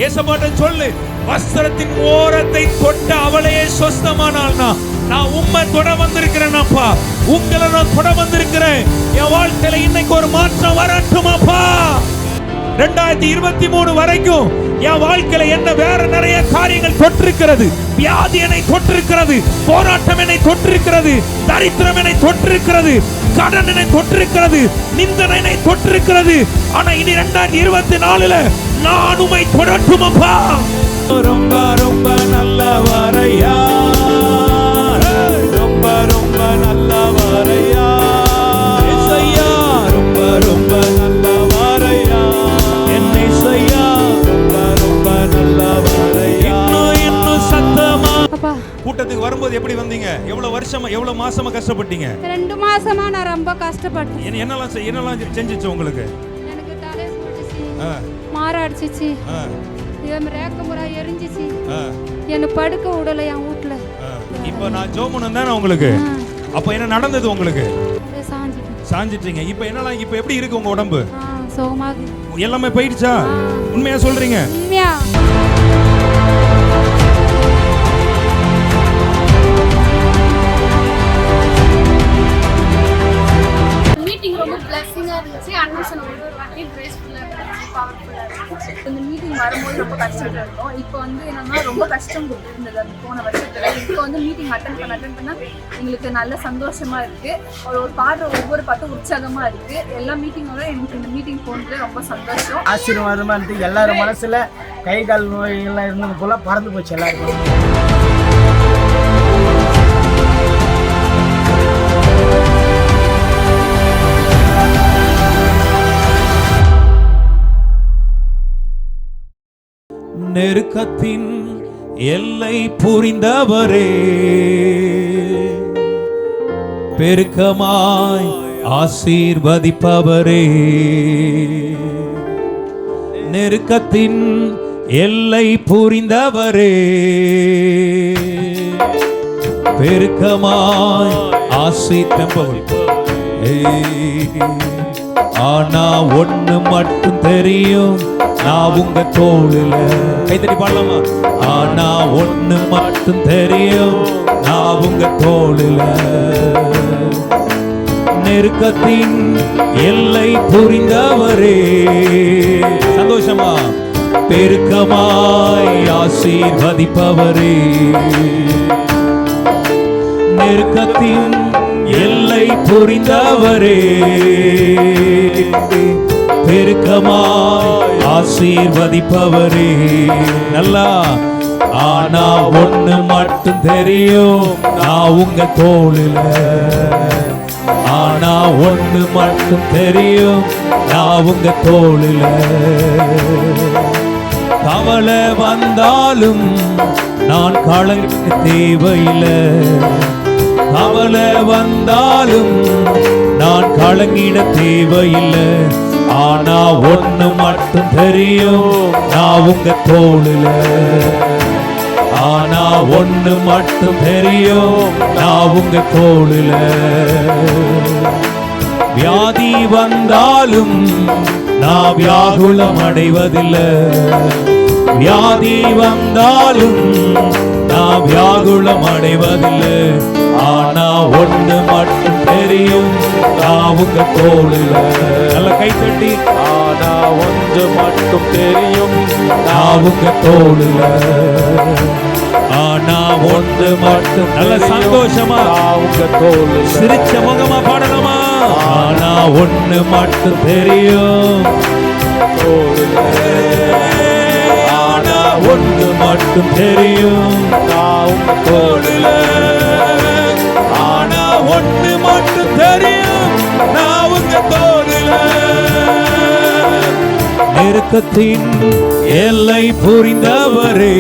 ஏசப்பாட்ட சொல்லு, வஸ்திரத்தின் ஓரத்தை தொட்ட அவளையே சொஸ்தமானாள்னா, நான் உம்மை தொட வந்திருக்கிறேன்ப்பா, உங்களை நான் தொட வந்திருக்கிறேன். என் வாழ்க்கையில இன்னைக்கு ஒரு மாற்றம் வரட்டுமாப்பா. 2023 வரைக்கும் என் வாழ்க்கையில என்ன வேற நிறைய காரியங்கள் தொற்றிருக்கிறது. வியாதி என்னை தொற்றிருக்கிறது, போராட்டம் என்னை தொற்றிருக்கிறது, தரித்திரம் என்னை தொற்றிருக்கிறது, கடன் என்னை தொற்றிருக்கிறது, நிந்தனை என்னை தொற்றிருக்கிறது. ஆனா இனி 2024ல நான் உம்மை தொடட்டுமப்பா. ரொம்ப ரொம்ப நல்லவரையா, ரொம்ப ரொம்ப நல்லவரையா, ஏசையா ரொம்ப ரொம்ப நல்லவரையா, என்னை செய்யா ரொம்ப ரொம்ப நல்லவரையா. இன்னும் சத்தமா. கூட்டத்துக்கு வரும்போது எப்படி வந்தீங்க? எவ்வளவு வருஷமா எவ்வளவு மாசமா கஷ்டப்பட்டீங்க? 2 மாசமா நான் ரொம்ப கஷ்டப்பட்டேன். என்னெல்லாம் செஞ்சிச்சு உங்களுக்கு? எனக்கு தலை சுத்திச்சு, மாரடிச்சிச்சு, ரேக்கமுறை எரிஞ்சிச்சு, என்ன படுக்க விடல என் வீட்ல. இப்போ நான் ஜோமுன்னு தானே உங்களுக்கு. அப்ப என்ன நடந்தது உங்களுக்கு? சாஞ்சிட்டீங்க. இப்போ என்னலாம், இப்போ எப்படி இருக்கு உங்க உடம்பு? சுகமாக எல்லாமே போயிடுச்சா? உண்மையா சொல்றீங்க? உண்மையா. மீட்டிங் ரொம்ப பிளஸிங்கா இருந்துச்சு. அண்ணன் சொன்ன ஒரு வாட்டி கிரேஸ்ஃபுல்லா இருந்துச்சு, பவர்ஃபுல்லா இருந்துச்சு. இந்த மீட்டிங் வரும்போது ரொம்ப கஷ்டப்பட்டு இருந்தோம். இப்போ வந்து என்னன்னா ரொம்ப கஷ்டம் இருந்தது அந்த போன வருஷத்துல. இப்போ வந்து மீட்டிங் அட்டன் பண்ணா எங்களுக்கு நல்ல சந்தோஷமா இருக்கு. ஒரு பாடுற ஒவ்வொரு பாட்டும் உற்சாகமா இருக்கு. எல்லா மீட்டிங்கோட எனக்கு இந்த மீட்டிங் போனது ரொம்ப சந்தோஷம். ஆசீர்வாதமா இருந்து எல்லாரும் மனசுல கை கால் நோய்கள்லாம் இருந்தது போல பறந்து போச்சு எல்லாருக்கும். நெருக்கத்தின் எல்லை புரிந்தவரே, பெருக்கமாய் ஆசீர்வதிப்பவரே, நெருக்கத்தின் எல்லை புரிந்தவரே, பெருக்கமாய் ஆசீர்வதிப்பவரே. ஆனா ஒண்ணு மட்டும் தெரியும், நான் உங்க தோளுல. கைத்தடி பாடலாமா? ஆனா ஒண்ணு மட்டும் தெரியும், நான் உங்க தோளுல. நெருக்கத்தின் எல்லை புரிந்தவரே, சந்தோஷமா பெருக்கமாய் ஆசீர்வதிப்பவரே, நெருக்கத்தின் எல்லை புரிந்தவரே, பெருக்கமாய் ஆசீர்வதிப்பவரே. நல்லா. ஆனா ஒண்ணு மட்டும் தெரியும், நான் உங்க தோளுல. ஆனா ஒண்ணு மட்டும் தெரியும், நான் உங்க தோளுல. கவலை வந்தாலும் நான் கலங்க தேவையில்லை, கவலை வந்தாலும் நான் கலங்கிட தேவையில்லை. ஆனா ஒண்ணு மட்டும் தெரியும், நான் உங்க தோளுல. ஆனா ஒண்ணு மட்டும் தெரியும், நான் உங்க தோளுல. வியாதி வந்தாலும் நான் வியாகுலம் அடைவதில்லை, வியாதி வந்தாலும் நான் வியாகுலம் அடைவதில்லை. ஆனா ஒண்ணு மட்டும் தெரியும், நான் உங்க தோளுல. நல்ல கை தட்டி. ஆனா ஒன்று மட்டும் தெரியும், நான் உங்க தோளுல. ஆனா ஒன்று மட்டும். நல்ல சந்தோஷமா உங்க தோளுல சிரிச்ச முகமா பாடலாமா? ஆனா ஒண்ணு மட்டும் தெரியும், தோளுல. ஆனா ஒன்று மட்டும் தெரியும், நான் உங்க தோளுல. ஆனா ஒண்ணு மட்டும் தெரியும், நான் உங்க தோளுல. நெருக்கத்தின் எல்லை புரிந்தவரே,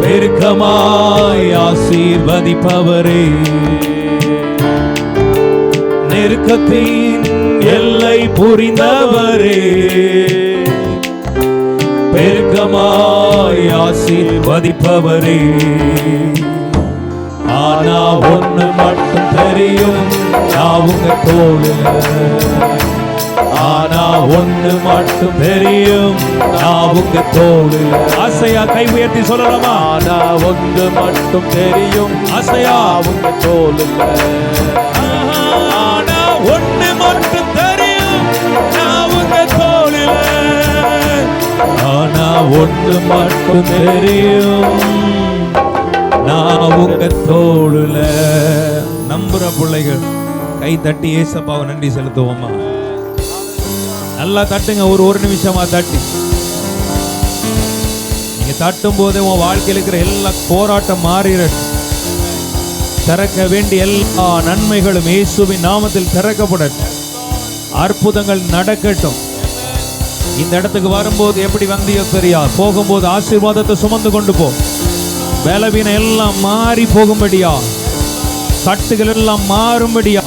பெருக்கமாய் ஆசீர்வதிப்பவரே, நெருக்கத்தின் எல்லை புரிந்தவரே, பெருக்கமாய் ஆசீர்வதிப்பவரே. ஆனா ஒண்ணு மட்டும் தெரியும், நான் உங்க தோளுல. ஆனா ஒண்ணு மட்டும் தெரியும், நான் உங்க தோடு. ஆசையா கை உயர்த்தி சொல்லலாமா? ஆனா ஒண்ணு மட்டும் தெரியும், ஆசையா உங்க தோளுல. ஆனா ஒண்ணு மட்டும் தெரியும், நான் உங்க தோளில. ஆனா ஒண்ணு மட்டும் தெரியும், நான் உங்க தோளுல. நம்புற பிள்ளைகள் கை தட்டி ஏசப்பாவை நன்றி செலுத்துவோமா? நல்லா தட்டுங்க, ஒரு நிமிஷமா தட்டி. நீங்க தட்டும் போதே உன் வாழ்க்கையில் இருக்கிற எல்லா போராட்டம் மாறிடட்டும். திறக்க வேண்டிய எல்லா நன்மைகளும் இயேசுவின் நாமத்தில் திறக்கப்படட்டும். அற்புதங்கள் நடக்கட்டும். இந்த இடத்துக்கு வரும்போது எப்படி வந்தியோ தெரியா, போகும்போது ஆசீர்வாதத்தை சுமந்து கொண்டு போ. பலவீனம் எல்லாம் மாறி போகும்படியா, கட்டுகள் எல்லாம் மாறும்படியா,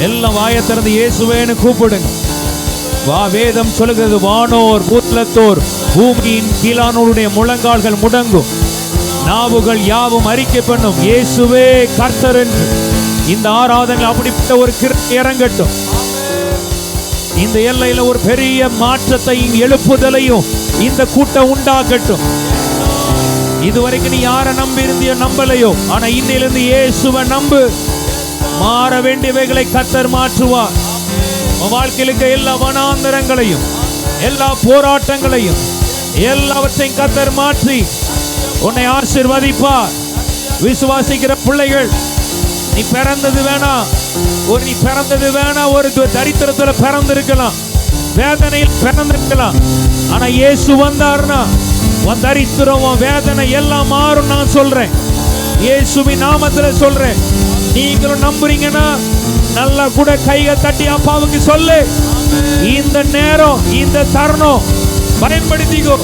எல்லாம் வாயை திறந்து இயேசுவேன்னு கூப்பிடுங்க. வேதம் சொல்லுகிறது, வானோர் பூத்தலத்தோர் பூமியின் கீழானோருடைய முழங்கால்கள் முடங்கும், நாவுகள் யாவும் அறிக்கை பண்ணும் இயேசுவே கர்த்தர் என்று. இந்த ஆராதனை அப்படிப்பட்ட ஒரு கிருபை இறங்கட்டும். இந்த எல்லையில ஒரு பெரிய மாற்றத்தையும் எழுப்புதலையும் இந்த கூட்டம் உண்டாக்கட்டும். இதுவரைக்கும் நீ யாரை நம்பி இருந்தியோ நம்பலையோ, ஆனா இன்னிலிருந்து இயேசுவை நம்பு. மாற வேண்டியவைகளை கர்த்தர் மாற்றுவார். வாழ்க்கையில் இருக்க எல்லா வனாந்தரங்களையும் எல்லா போராட்டங்களையும் எல்லாவற்றையும் கர்த்தர் மாற்றி உன்னை ஆசீர்வதிப்பார். விசுவாசிக்கிற பிள்ளைகள், நீ பிறந்தது வேணா ஒரு தரித்திரத்துல பிறந்திருக்கலாம், வேதனையில் பிறந்திருக்கலாம். ஆனா இயேசு வந்தார்னா உன் தரித்திரம், உன் வேதனை எல்லாம் மாறும். நான் சொல்றேன், இயேசுவின் நாமத்துல சொல்றேன். நீங்களும் நம்புறீங்கன்னா நல்லா கூட கைகள் தட்டி அப்பாவுக்கு சொல்லு. இந்த நேரம், இந்த தருணம் பயன்படுத்திக்கோ.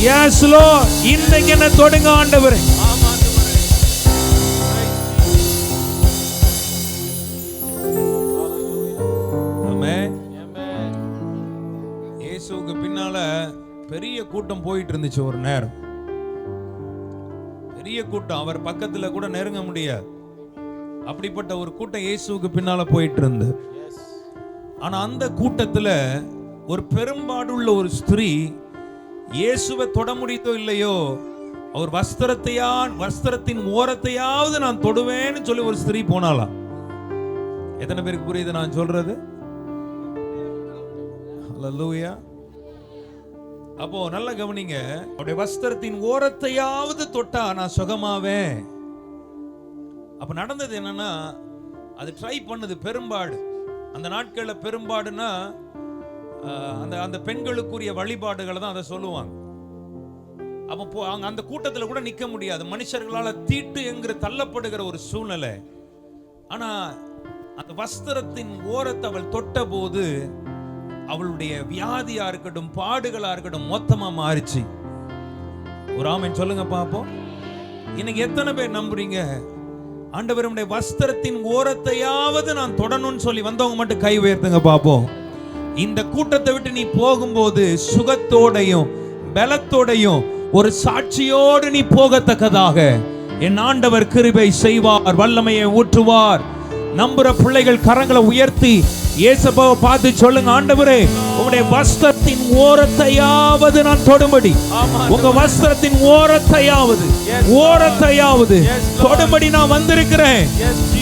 Yes Lord, இன்றைக்கு என்ன தொடுங்க ஆண்டவரே. இயேசுவுக்கு பின்னால பெரிய கூட்டம் போயிட்டு இருந்துச்சு. ஒரு நேரம் பெரிய கூட்டம், அவர் பக்கத்துல கூட நெருங்க முடியாது. அப்படிப்பட்ட ஒரு கூட்டம் இயேசுவுக்கு பின்னால போயிட்டு இருந்து. ஆனா அந்த கூட்டத்துல ஒரு பெரும்பாடுள்ள ஒரு ஸ்திரீ இயேசுவை தொட முடியதோ இல்லையோ, அவர் வஸ்திரத்தின் ஓரத்தையாவது நான் தொடுவேன்னு சொல்லி ஒரு ஸ்திரீ போனாலாம். எத்தனை பேருக்கு புரியுது நான் சொல்றது? ஹல்லேலூயா. அப்போ நல்ல கவனிங்க, அவருடைய வஸ்திரத்தின் ஓரத்தையாவது தொட்டா நான் சுகமாவேன். அப்ப நடந்தது என்னன்னா, அது ட்ரை பண்ணது. பெரும்பாடு அந்த நாட்கள்ல பெரும்பாடுனா அந்த பெண்களுக்குரிய வழிபாடுகளை தான் அதை சொல்லுவாங்க. அப்போ அந்த கூட்டத்தில் கூட நிற்க முடியாது, மனுஷர்களால் தீட்டு என்கிற தள்ளப்படுகிற ஒரு சூழ்நிலை. ஆனா அந்த வஸ்திரத்தின் ஓரத்தை அவள் தொட்ட போது அவளுடைய வியாதியா இருக்கட்டும், பாடுகளா இருக்கட்டும், மொத்தமா மாறிச்சு. ஒரு ஆமென் சொல்லுங்க பாப்போம். இன்னைக்கு எத்தனை பேர் நம்புறீங்க ஆண்டவருடைய வஸ்திரத்தின் ஓரத்தையாவது நான் தொடணும்னு சொல்லி வந்தவங்க மட்டும் கை உயர்த்துங்க பாப்போம். இந்த கூட்டத்தை விட்டு நீ போகும்போது சுகத்தோடையும் பலத்தோடையும் ஒரு சாட்சியோடு நீ போகத்தக்கதாக என் ஆண்டவர் கிருபை செய்வார், வல்லமையை ஊற்றுவார். நம்புற பிள்ளைகள் கரங்களை உயர்த்தி இயேசுவை பார்த்து சொல்லுங்க, ஆண்டவரே உங்களுடைய வஸ்திரத்தின் ஓரத்தையாவது நான் தொடும்படி, உங்க வஸ்திரத்தின் ஓரத்தையாவது தொடும்படி நான் வந்திருக்கிறேன்.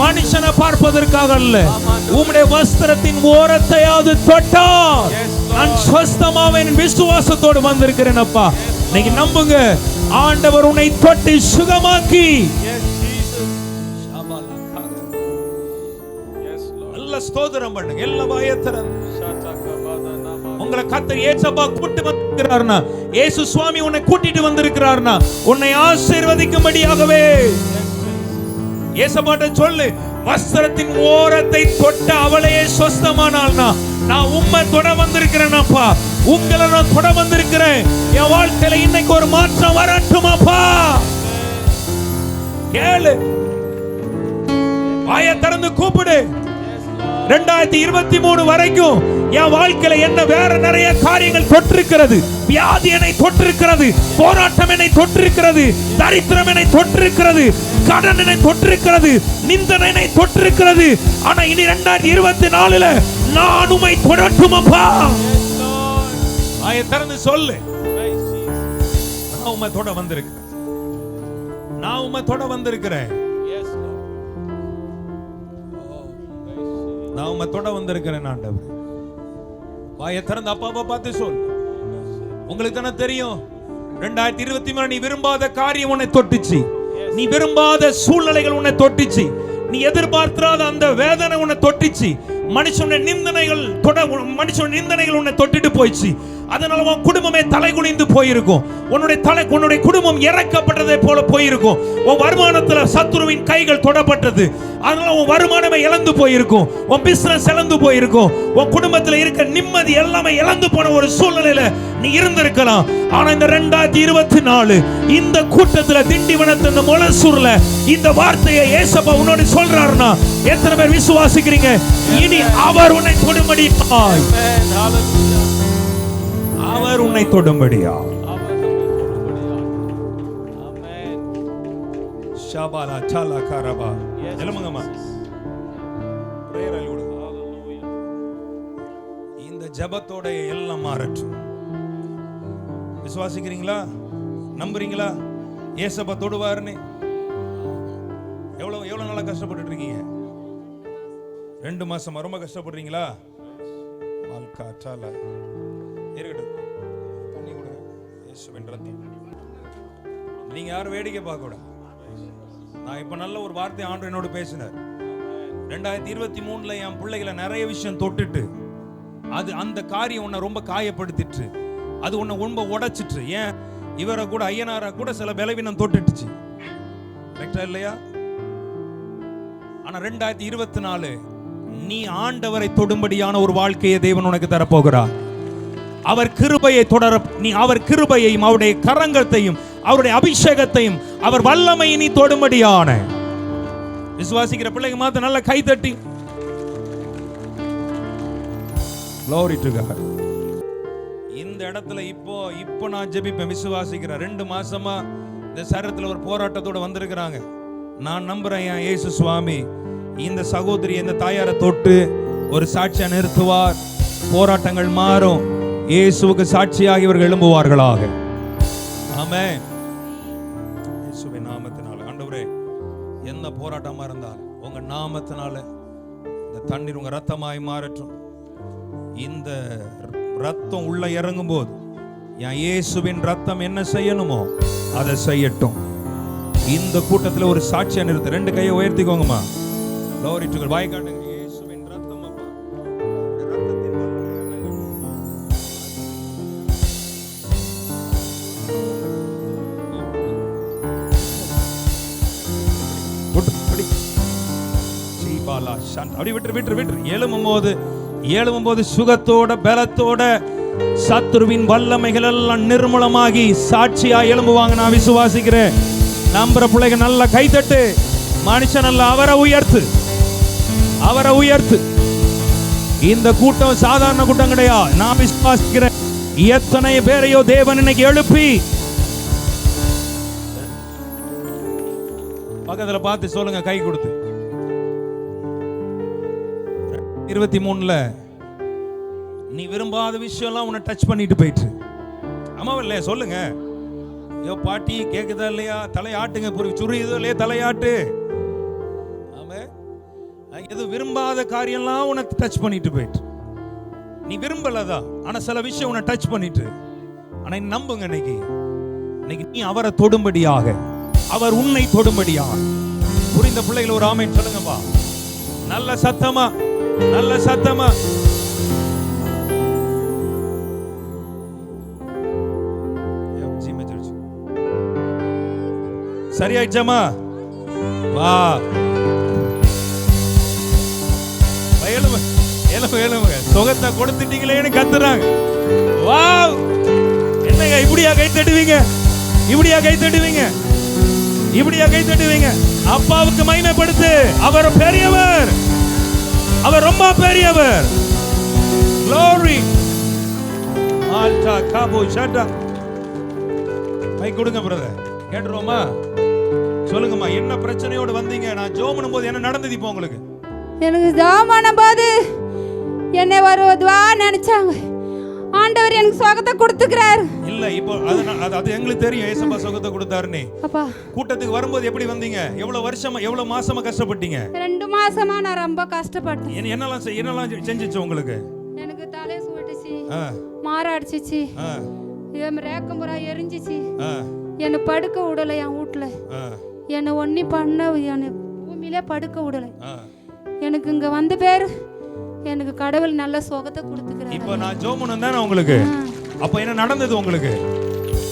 மனுஷனை பார்ப்பதற்காக அல்ல, உங்களுடைய வஸ்திரத்தின் ஓரத்தையாவது தொட்டா நான் சுஸ்தமாவேன். விசுவாசத்தோடு வந்திருக்கிறேன் அப்பா. இன்னைக்கு நம்புங்க, ஆண்டவர் உன்னை தொட்டு சுகமாக்கி ஸ்தோத்திரம் பண்ணுங்க. எல்லா வாயத்தரன் உங்களை கர்த்தர் இயேசுவா கூட்டி வந்திருக்கிறார்னா, இயேசு சுவாமி உன்னை கூட்டிட்டு வந்திருக்கிறார்னா உன்னை ஆசீர்வதிக்கும்படியாகவே. இயேசுவாட்ட சொல்லு, வஸ்திரத்தின் ஓரத்தை தொட்ட அவளையே சொஸ்தமானால்னா நான் உம்மை தொட வந்திருக்கிறேன் அப்பா, உங்களை நான் தொட வந்திருக்கிறேன். என் வாழ்க்கையில இன்னைக்கு ஒரு மாற்றம் வரட்டும் அப்பா. கேளு, வாயை திறந்து கூப்பிடு. 2023 வரைக்கும் என் வாழ்க்கையில என்ன வேற நிறைய காரியங்கள் தொற்றிருக்கிறது. வியாதி என்னை தொற்றிருக்கிறது, போராட்டம் என்னை தொற்றிருக்கிறது, தரித்திரம் என்னை தொற்றிருக்கிறது, கடன் என்னை தொற்றிருக்கிறது, நிந்தனை என்னை தொற்றிருக்கிறது. ஆனா இனி 2024 நான் உம்மை தொடட்டும் அப்பா. வாயை திறந்து சொல்லு, நான் உம்மை தொட வந்திருக்கிறேன், நான் உம்மை தொட வந்திருக்கிறேன், நான் உம்மை தொட வந்திருக்கிறேன் ஆண்டவர். வாயை திறந்து அப்பாவை பார்த்து சொல். உங்களுக்கு தானே தெரியும் 2023 நீ விரும்பாத காரியம் உன்னை தொட்டுச்சு, நீ விரும்பாத சூழ்நிலைகள் உன்னை தொட்டுச்சு, நீ எதிர்பார்க்காத அந்த வேதனை உன்னை தொட்டுச்சு, மனுஷனுடைய நிந்தனைகள் உன்னை தொட்டுட்டு போயிடுச்சு. அதனால உன் குடும்பமே தலை குனிந்து போயிருக்கும், உன்னுடைய குடும்பம் இறக்கப்பட்டதை போல போயிருக்கும், உன் வருமானத்துல சத்துருவின் கைகள் தொடப்பட்டது, அதனால உன் வருமானமே இழந்து போயிருக்கும், உன் பிசினஸ் இழந்து போயிருக்கும், உன் குடும்பத்துல இருக்க நிம்மதி எல்லாமே இழந்து போன ஒரு சூழ்நிலையில நீ இருந்திருக்கலாம். ஆனா இந்த 2024 இந்த கூட்டத்துல திண்டிவனத்துல இந்த மொளசூர்ல இந்த வார்த்தையை ஏசப்பா உன்னோடு சொல்றாருன்னா எத்தனை பேர் விசுவாசிக்கிறீங்க? இனி அவர் உன்னை தொடும்படியாய், அவர் உன்னை தொடும்படியா. ஷாபாலா சாலா காரபா எலமங்கம்மா பிரேயர் அழுடு. இந்த ஜெபத்தோட எல்லாம் மாறட்டும். விசுவாசிக்கிறீங்களா? நம்புறீங்களா? ஏசப்பா தொடுவாருன்னு. எவ்வளவு நாளா கஷ்டப்பட்டு இருக்கீங்க? 2 மாசமா ரொம்ப கஷ்டப்படுறீங்களா? மால்கா சாலா இருக்கட்டும், தண்ணி கொடுங்க. இயேசுவின் ரத்தம். நீங்க யாரும் வேடிக்கை பார்க்க கூடாது. நான் இப்ப நல்ல ஒரு வார்த்தை ஆண்டவர் என்னோட பேசினார். 2023 என் பிள்ளைகளை நிறைய விஷயம் தொட்டுட்டு அது அந்த காரியம் உன்னை ரொம்ப காயப்படுத்திட்டு, அது உன்னை ரொம்ப உடைச்சிட்டு. ஏன் இவரை கூட ஐயனாரா கூட சில பலவீனம் தொட்டுட்டுச்சு, கரெக்டா இல்லையா? ஆனா 2024 நீ ஆண்டவரை தொடும்படியான ஒரு வாழ்க்கையை தேவன் உனக்கு தரப்போகிறார். அவர் கிருபையை தொடர, நீ அவர் கிருபையையும் அவருடைய கரங்கத்தையும் அவருடைய அபிஷேகத்தையும் அவர் வல்லமையை நீ தொடும்படியான விசுவாசிக்கிற பிள்ளைங்க மாத்த நல்ல கை தட்டி glory to God. இந்த இடத்துல இப்போ நான் ஜெபிப்பேன். விசுவாசிக்கிறேன். 2 மாசமா இந்த சரத்துல ஒரு போராட்டத்தோட வந்திருக்கிறாங்க. நான் நம்புறேன் என் இயேசு சுவாமி இந்த சகோதரி இந்த தாயாரை தொட்டு ஒரு சாட்சியா நிறுத்துவார். போராட்டங்கள் மாறும். இயேசுவுக்கு சாட்சியாக இவர்கள் எழும்புவார்களாக. ஆமென். இயேசுவின் நாமத்தினால ஆண்டவரே, என்ன போராட்டமா இருந்தால் உங்க நாமத்தினால இந்த தண்ணீர் உங்க ரத்தமாய் மாறட்டும். இந்த ரத்தம் உள்ள இறங்கும் போது என் இயேசுவின் ரத்தம் என்ன செய்யணுமோ அதை செய்யட்டும். இந்த கூட்டத்தில் ஒரு சாட்சியா நிறுத்து. 2 கையை உயர்த்திக்கோங்கம்மா. glory to God. வாய் காட்டுங்க. இயேசுவின் ரத்தம் அப்பா, ரத்தத்தின் அப்படி விட்டு எழும்பும்போது சுகத்தோட பலத்தோட சத்துருவின் வல்லமைகள் எல்லாம் நிர்மூலமாகி சாட்சியா எழும்புவாங்க. நான் விசுவாசிக்கிறேன். நம்புற பிள்ளைங்க நல்ல கைத்தட்டு. மனுஷன் அல்ல, அவரை உயர்த்து. இந்த கூட்டம் சாதாரண கூட்டம் கிடையாது. நான் விசுவாசிக்கிறேன். எத்தனை பேரையோ தேவன் இன்னைக்கு எழுப்பி பக்கத்துல பார்த்து சொல்லுங்க, கை கொடுத்து. 23 நீ விரும்பாத விஷயம் எல்லாம் உன்னை டச் பண்ணிட்டு போயிட்டு. ஆமாவா இல்லையா? சொல்லுங்க. ஐயோ பாட்டி கேக்குதா இல்லையா? தலையாட்டுங்க. சுரியுதோ இல்லையா? தலையாட்டு. ஆமா, எது விரும்பாத காரியம்லாம் உன்னை டச் பண்ணிட்டு போயிட்டு. நீ விரும்பலதான், ஆனா சில விஷயம் உன்னை டச் பண்ணிட்டு. ஆனா நம்புங்க, இன்னைக்கு நீ அவரை தொடும்படியாக, அவர் உன்னை தொடும்படியாக. புரிந்த பிள்ளைகள் ஒரு ஆமென் சொல்லுங்கப்பா. நல்ல சத்தமா. சரியாயிடுச்சாமா? வா, எழுமுங்க. சுகத்தை கொடுத்துட்டீங்களேன்னு கத்துறாங்க. வா, என்னங்க இப்படியா கை தட்டுவீங்க? அப்பாவுக்கு மகிமைப்படுத்து. அவர் பெரியவர், அவர் ரொம்ப பெரியவர். Glory. Alta Cabo Shada. கை கொடுங்க பிரதர். கேட்றோமா? சொல்லுங்கம்மா, என்ன பிரச்சனையோட வந்தீங்க? நான் ஜெபம் பண்ணும்போது என்ன நடந்தது இப்போ உங்களுக்கு? எனக்கு ஜெபம் பண்ணும்போது என்னை வருவதுவா நினைச்சாங்க. ஆண்டவர் எனக்கு சுகத்தை கொடுத்துக்கிறாரு. இல்ல, இப்போ அது எங்களுக்கு தெரியும் ஏசப்பா சுகத்தை கொடுத்தாருன்னு. அப்பா, கூட்டத்துக்கு வரும்போது எப்படி வந்தீங்க? எவ்வளவு மாசமா கஷ்டப்பட்டீங்க? 2 மாசமா நான் ரொம்ப கஷ்டப்பட்டேன். என்னெல்லாம் செஞ்சுச்சு உங்களுக்கு? எனக்கு தலை சுட்டுச்சு, மாரடிச்சிச்சு, ரேக்கமுறா எரிஞ்சிச்சு, என்னை படுக்க விடலை. என் வீட்டுல என்னை ஒன்னி பண்ண, என்னை பூமியிலே படுக்க விடலை. எனக்கு இங்க வந்த பேரு எனக்கு கடவுள் நல்ல சுகத்தை கொடுத்துக்கிறார். இப்போ நான் ஜெபம் தானே உங்களுக்கு. அப்போ என்ன நடந்தது உங்களுக்கு?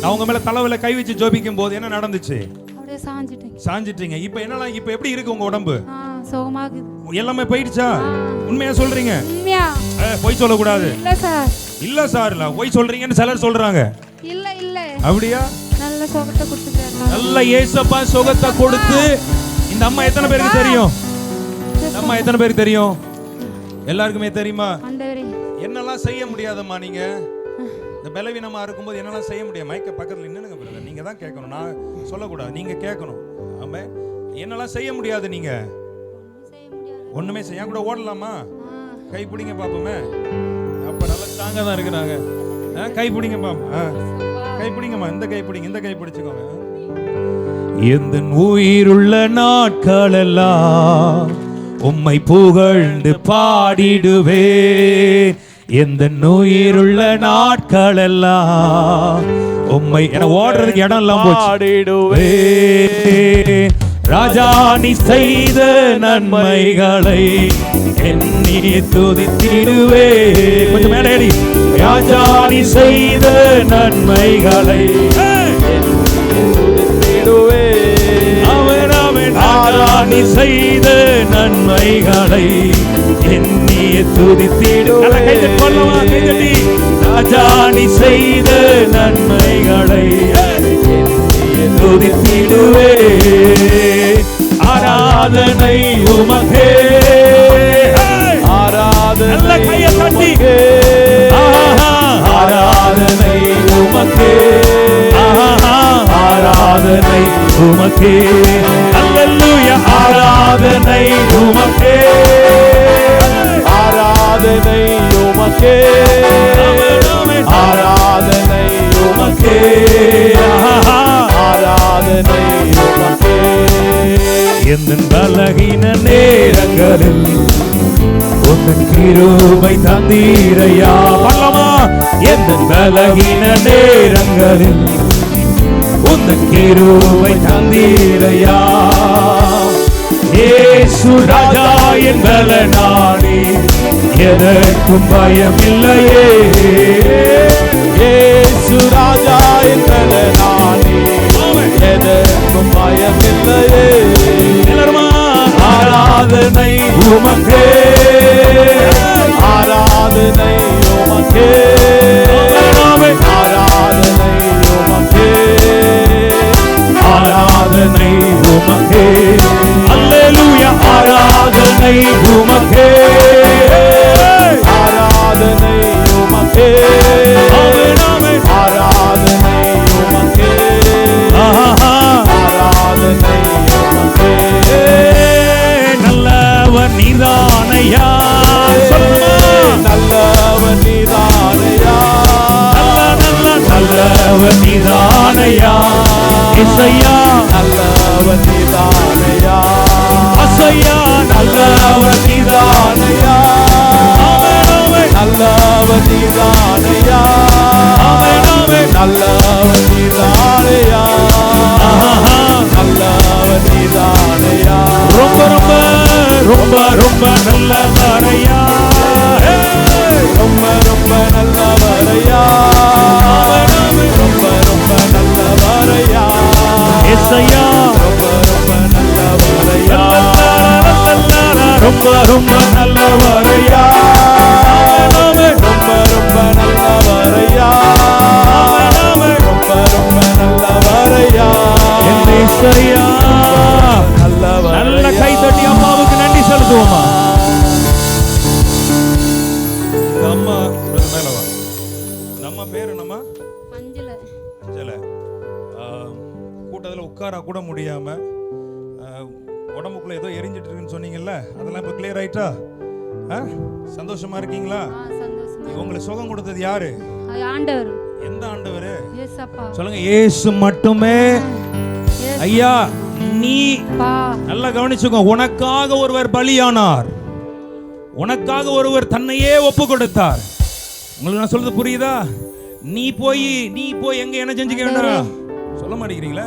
நான் உங்க மேல தலையில கை வச்சு ஜெபிக்கும் போது என்ன நடந்துச்சு? அப்படியே சாஞ்சிட்டீங்க. இப்போ என்னலாம், இப்போ எப்படி இருக்கு உங்க உடம்பு? சுகமா இருக்கு. எல்லாமே போயிடுச்சா? உண்மையா சொல்றீங்க? உண்மையா? பொய் சொல்ல கூடாது. இல்ல சார். இல்ல சார், இல்ல பொய் சொல்றீங்கன்னு சிலர் சொல்றாங்க. இல்ல இல்ல. அப்படியா? நல்ல சுகத்தை கொடுத்துக்கிறார். நல்ல இயேசப்பா சுகத்தை கொடுத்து. இந்த அம்மா எத்தனை பேருக்கு தெரியும்? அம்மா எத்தனை பேருக்கு தெரியும்? எல்லாருக்குமே தெரியுமா? என்னெல்லாம் செய்ய முடியாதம்மா நீங்க? இந்த பலவீனமா இருக்கும்போது என்னெல்லாம் செய்ய முடியாது? மைக்க பக்கத்துல நின்னுங்க பிரதர், நீங்க தான் கேட்கணும், நான் சொல்லக்கூடாது, நீங்க கேட்கணும். ஆமா, என்னெல்லாம் செய்ய முடியாது நீங்க? ஒண்ணுமே செய்ய கூட ஓடலாமா? கை பிடிங்க பாப்போமே. அப்ப நல்லா ஸ்ட்ராங்கா தான் இருக்கிறாங்க. கை பிடிங்க பாப்பா. கை பிடிங்கம்மா, இந்த கை பிடிங்க, இந்த கை பிடிச்சுக்கோங்க. எந்த உயிருள்ள நாட்களெல்லாம் உம்மை புகழ்ந்து பாடிடுவேன். எந்த உயிருள்ள நாட்களெல்லாம் உம்மை, என ஓடுறதுக்கு இடம் எல்லாம் பாடிடுவேன். ராஜா நீ செய்த நன்மைகளை எண்ணி துதித்திடுவே. கொஞ்சம் மேலே ஏறி. ராஜா நீ செய்த நன்மைகளை துதித்திடுவே. ராஜா நீ செய்த நன்மைகளை எண்ணி துதித்திடுவே. ராஜா நீ செய்த நன்மைகளை துதித்திடுவே. ஆராதனை உமக்கே, ஆராதனை உமக்கே, ஆராதனை உமக்கே, ஆராதனை உமக்கே. அல்லேலூயா. ஆராதனை உமக்கே, ஆராதனை உமக்கே, ஆராதனை உமக்கே, ஆராதனை உமக்கே. எந்த பலகீன நேரங்களில் உந்தன் கிருபை தந்தீரையா. பண்ணலாமா? எந்த பலகீன நேரங்களில் உந்தன் கிருபை தந்தீரையா. இயேசு ராஜா என் பலனானே, எதற்கும் பயமில்லையே. இயேசு ராஜா என் பலனானே, எதற்கும் பயமில்லையே. ஆராதனை உமக்கே, ஆராதனை உமக்கே, ஆராதனை உமக்கே, ஆராதனை உமக்கே. அல்லேலூயா. ஆராதனை உமக்கே, ஆராதனை உமக்கே, ஆராதனை உமக்கே, ஆராதனை உமக்கே. நல்லவன் நீதானையா. நல்லவன் நீதானையா. நல்லவன் நீதானையா. இசையா நல்லவன் நீதானையா. அசையா நல்லவன் நீதானையா. நல்லவன் நீதானையா. நல்லவன் நீதானையா. நல்லவன் நீதானையா. ரொம்ப ரொம்ப ரொம்ப ரொம்ப நல்லவரையா. ரொம்ப ரொம்ப நல்லவரையா. ரொம்ப ரொம்ப நல்லவரையா. இசையா ரொம்ப ரொம்ப நல்லவரையா. ரொம்ப ரொம்ப நல்லவரையா. ரொம்ப ரொம்ப நல்லவரையா. ரொம்ப ரொம்ப நல்லவரையா. இசையா நல்ல கை தட்டி அம்மாவுக்கு நன்றி செலுத்துவோமா. அம்மா என்னம்மா பேர் என்னம்மா? அஞ்சல. அஞ்சலை. கூட்டத்தில் உட்கார கூட முடியாம உடம்புக்குள்ள ஏதோ எரிஞ்சிட்டு இருக்குன்னு சொன்னீங்கல்ல, அதெல்லாம் இப்போ கிளியர் ஆயிட்டா? சந்தோஷமா இருக்கீங்களா? உங்களுக்கு சுகம் கொடுத்தது யாரு? ஆண்டவர். எந்த ஆண்டவர்? இயேசப்பா. சொல்லுங்க, இயேசு மட்டுமே. ஐயா, நீ நல்லா கவனிச்சுக்கோ. உனக்காக ஒருவர் பலியானார், உனக்காக ஒருவர் தன்னையே ஒப்பு கொடுத்தார். உங்களுக்கு நான் சொல்றது புரியுதா? நீ போய் எங்க என்ன செஞ்சுக்க வேண்டாம் சொல்ல மாட்டேங்கிறீங்களா?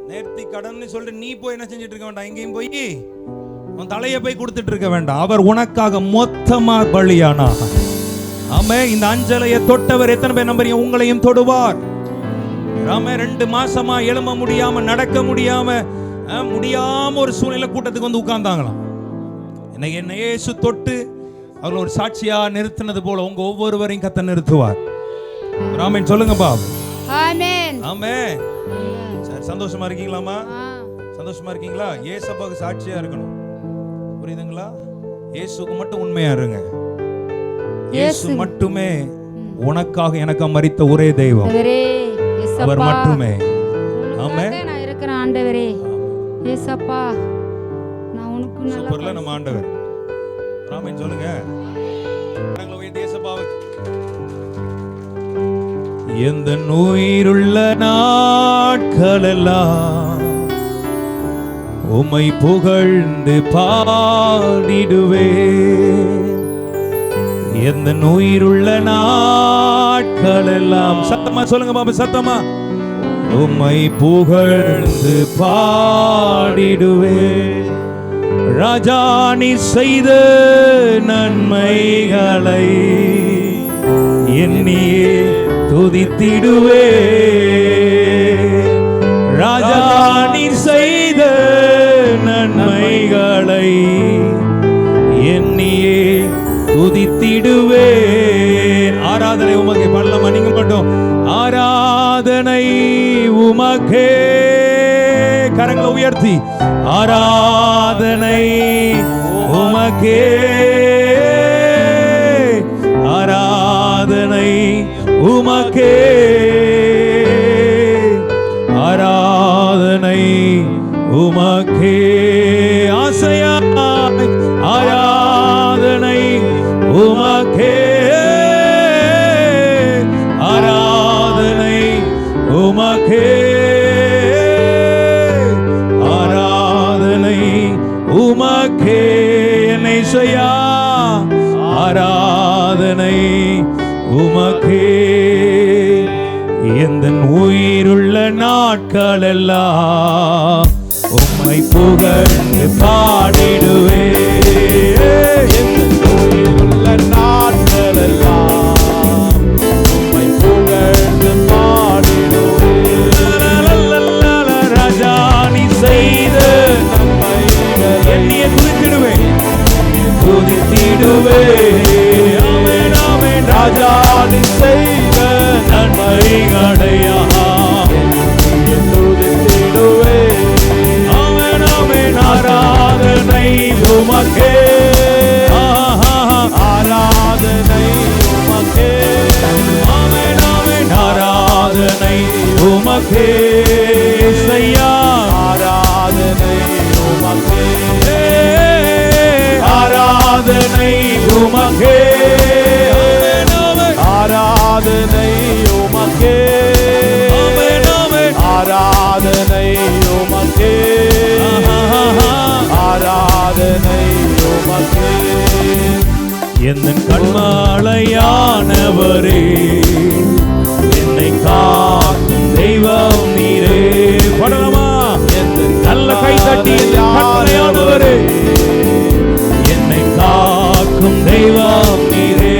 நேர்த்தி கடன் சொல்லிட்டு நீ போய் என்ன செஞ்சுட்டு இருக்க வேண்டாம். எங்கேயும் போய் உன் தலையை போய் கொடுத்துட்டு இருக்க வேண்டாம். அவர் உனக்காக மொத்தமா பலியானார். ஆமே. இந்த அஞ்சலையை தொட்டவர் எத்தனை பேர் நம்புறீங்க? உங்களையும் தொடுவார். ஆமே. 2 மாசமா எழும்ப முடியாம, நடக்க முடியாம ஒரு சூழ்நிலை கூட்டத்துக்கு வந்து உட்கார்ந்தாங்களாம். இன்னைக்கு என்ன இயேசு தொட்டு அவர்கள் ஒரு சாட்சியா நிறுத்தினது போல உங்க ஒவ்வொருவரையும் கர்த்தர் நிறுத்துவார். ஆமென் சொல்லுங்க பாப். ஆமென். ஆமென். சரி, சந்தோஷமா இருக்கீங்களாமா? சந்தோஷமா இருக்கீங்களா? இயேசுவுக்கு சாட்சியா இருக்கணும். புரியுதுங்களா? இயேசுவுக்கு மட்டும் உண்மையா இருங்க. இயேசு மட்டுமே உனக்காக எனக்கு மரித்த ஒரே தெய்வம். அவர் மட்டுமே. ஆமென். நான் இருக்கிறேன் ஆண்டவரே. இயேசப்பா, நான் உனக்கு நல்ல சூப்பர்ல நம்ம ஆண்டவர். ஆமென் சொல்லுங்க. எந்த உயிருள்ள நாட்களெல்லாம் உம்மை புகழ்ந்து பாடிடுவே. எந்த உயிருள்ள நாட்களெல்லாம் சத்தமா சொல்லுங்க பாபா, சத்தமா. உம்மை புகழ்ந்து பாடிடுவே. ராஜா நீ செய்த நன்மைகளை எண்ணியே துதித்திடுவே. ராஜா நீ செய்த நன்மைகளை எண்ணியே துதித்திடுவே. ஆராதனை உமக்கே. பல்லமா நீங்க மட்டும். ஆராதனை உமக்கே. கரங்களை உயர்த்தி ஆராதனை உமக்கே. ஆராதனை உமக்கே. ஆராதனை உமக்கே. ஆசையாய் ஆராதனை உமக்கே. ஆராதனை உமக்கே. ஆராதனை உமக்கே. என்னை செய்யா ஆராதனை உமக்கே. எந்த உயிருள்ள நாட்களெல்லாம் உம்மை புகழ்ந்து பாடிடுவே. எந்த உயிருள்ள நாட்களெல்லாம் உம்மை புகழ்ந்து பாடிடுவே. ராஜா நீ செய்த நன்மைகளை எண்ணியே துதித்திடுவே. துதித்திடுவே. ஆமென் ஆமென். ராஜா நீ செய்த நன்மைகளையா துதித்திடுவே. ஆமென் ஆமென். ஆராதனை உமக்கே. ஆராதனை உமக்கே. ஆமென் ஆமென். ஆராதனை உமக்கே. செய்யா ஆராதனை உமக்கே. ஆராதனை உமக்கே. ஆராதனை உமக்கே. ஆராதனை உமக்கே. ஆராதனை உமக்கே. எந்த கண்மாலையானவரே என்னை காக்கும் தெய்வம் நீரே. படலாமா? எந்த நல்ல கை தட்டி கண்மாலையானவரே என்னை காக்கும் தெய்வம் நீரே.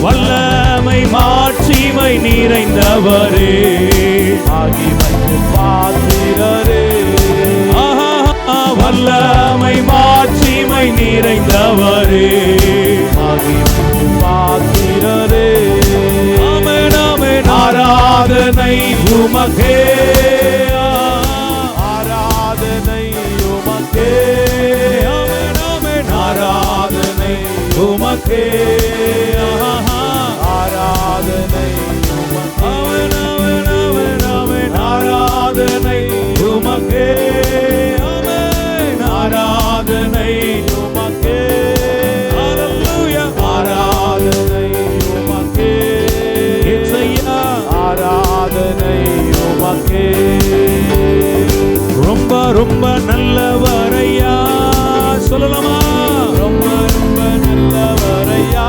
வல்லமை மாட்சிமை நிறைந்தவரே. ஆகிமைக்கு பாத்திரரே. வல்லமை மாட்சிமை நிறைந்தவரே. ஆகிமைக்கு பாத்திரரே. ஆமென் ஆமென். ஆராதனை உமக்கே. ஆராதனை உமக்கே. ஆமென் ஆமென். ஆராதனை உமக்கே. உமக்கே ஆராதனை அவன் அவன் அவன் அவன் ஆராதனை உமக்கே அவன் ஆராதனை உமக்கே ஹல்லேலூயா ஆராதனை உமக்கே இயேசுயா ஆராதனை உமக்கே ரொம்ப ரொம்ப நல்லவரையா சொல்லலாமா ரொம்ப ரொம்ப நல்லவரையா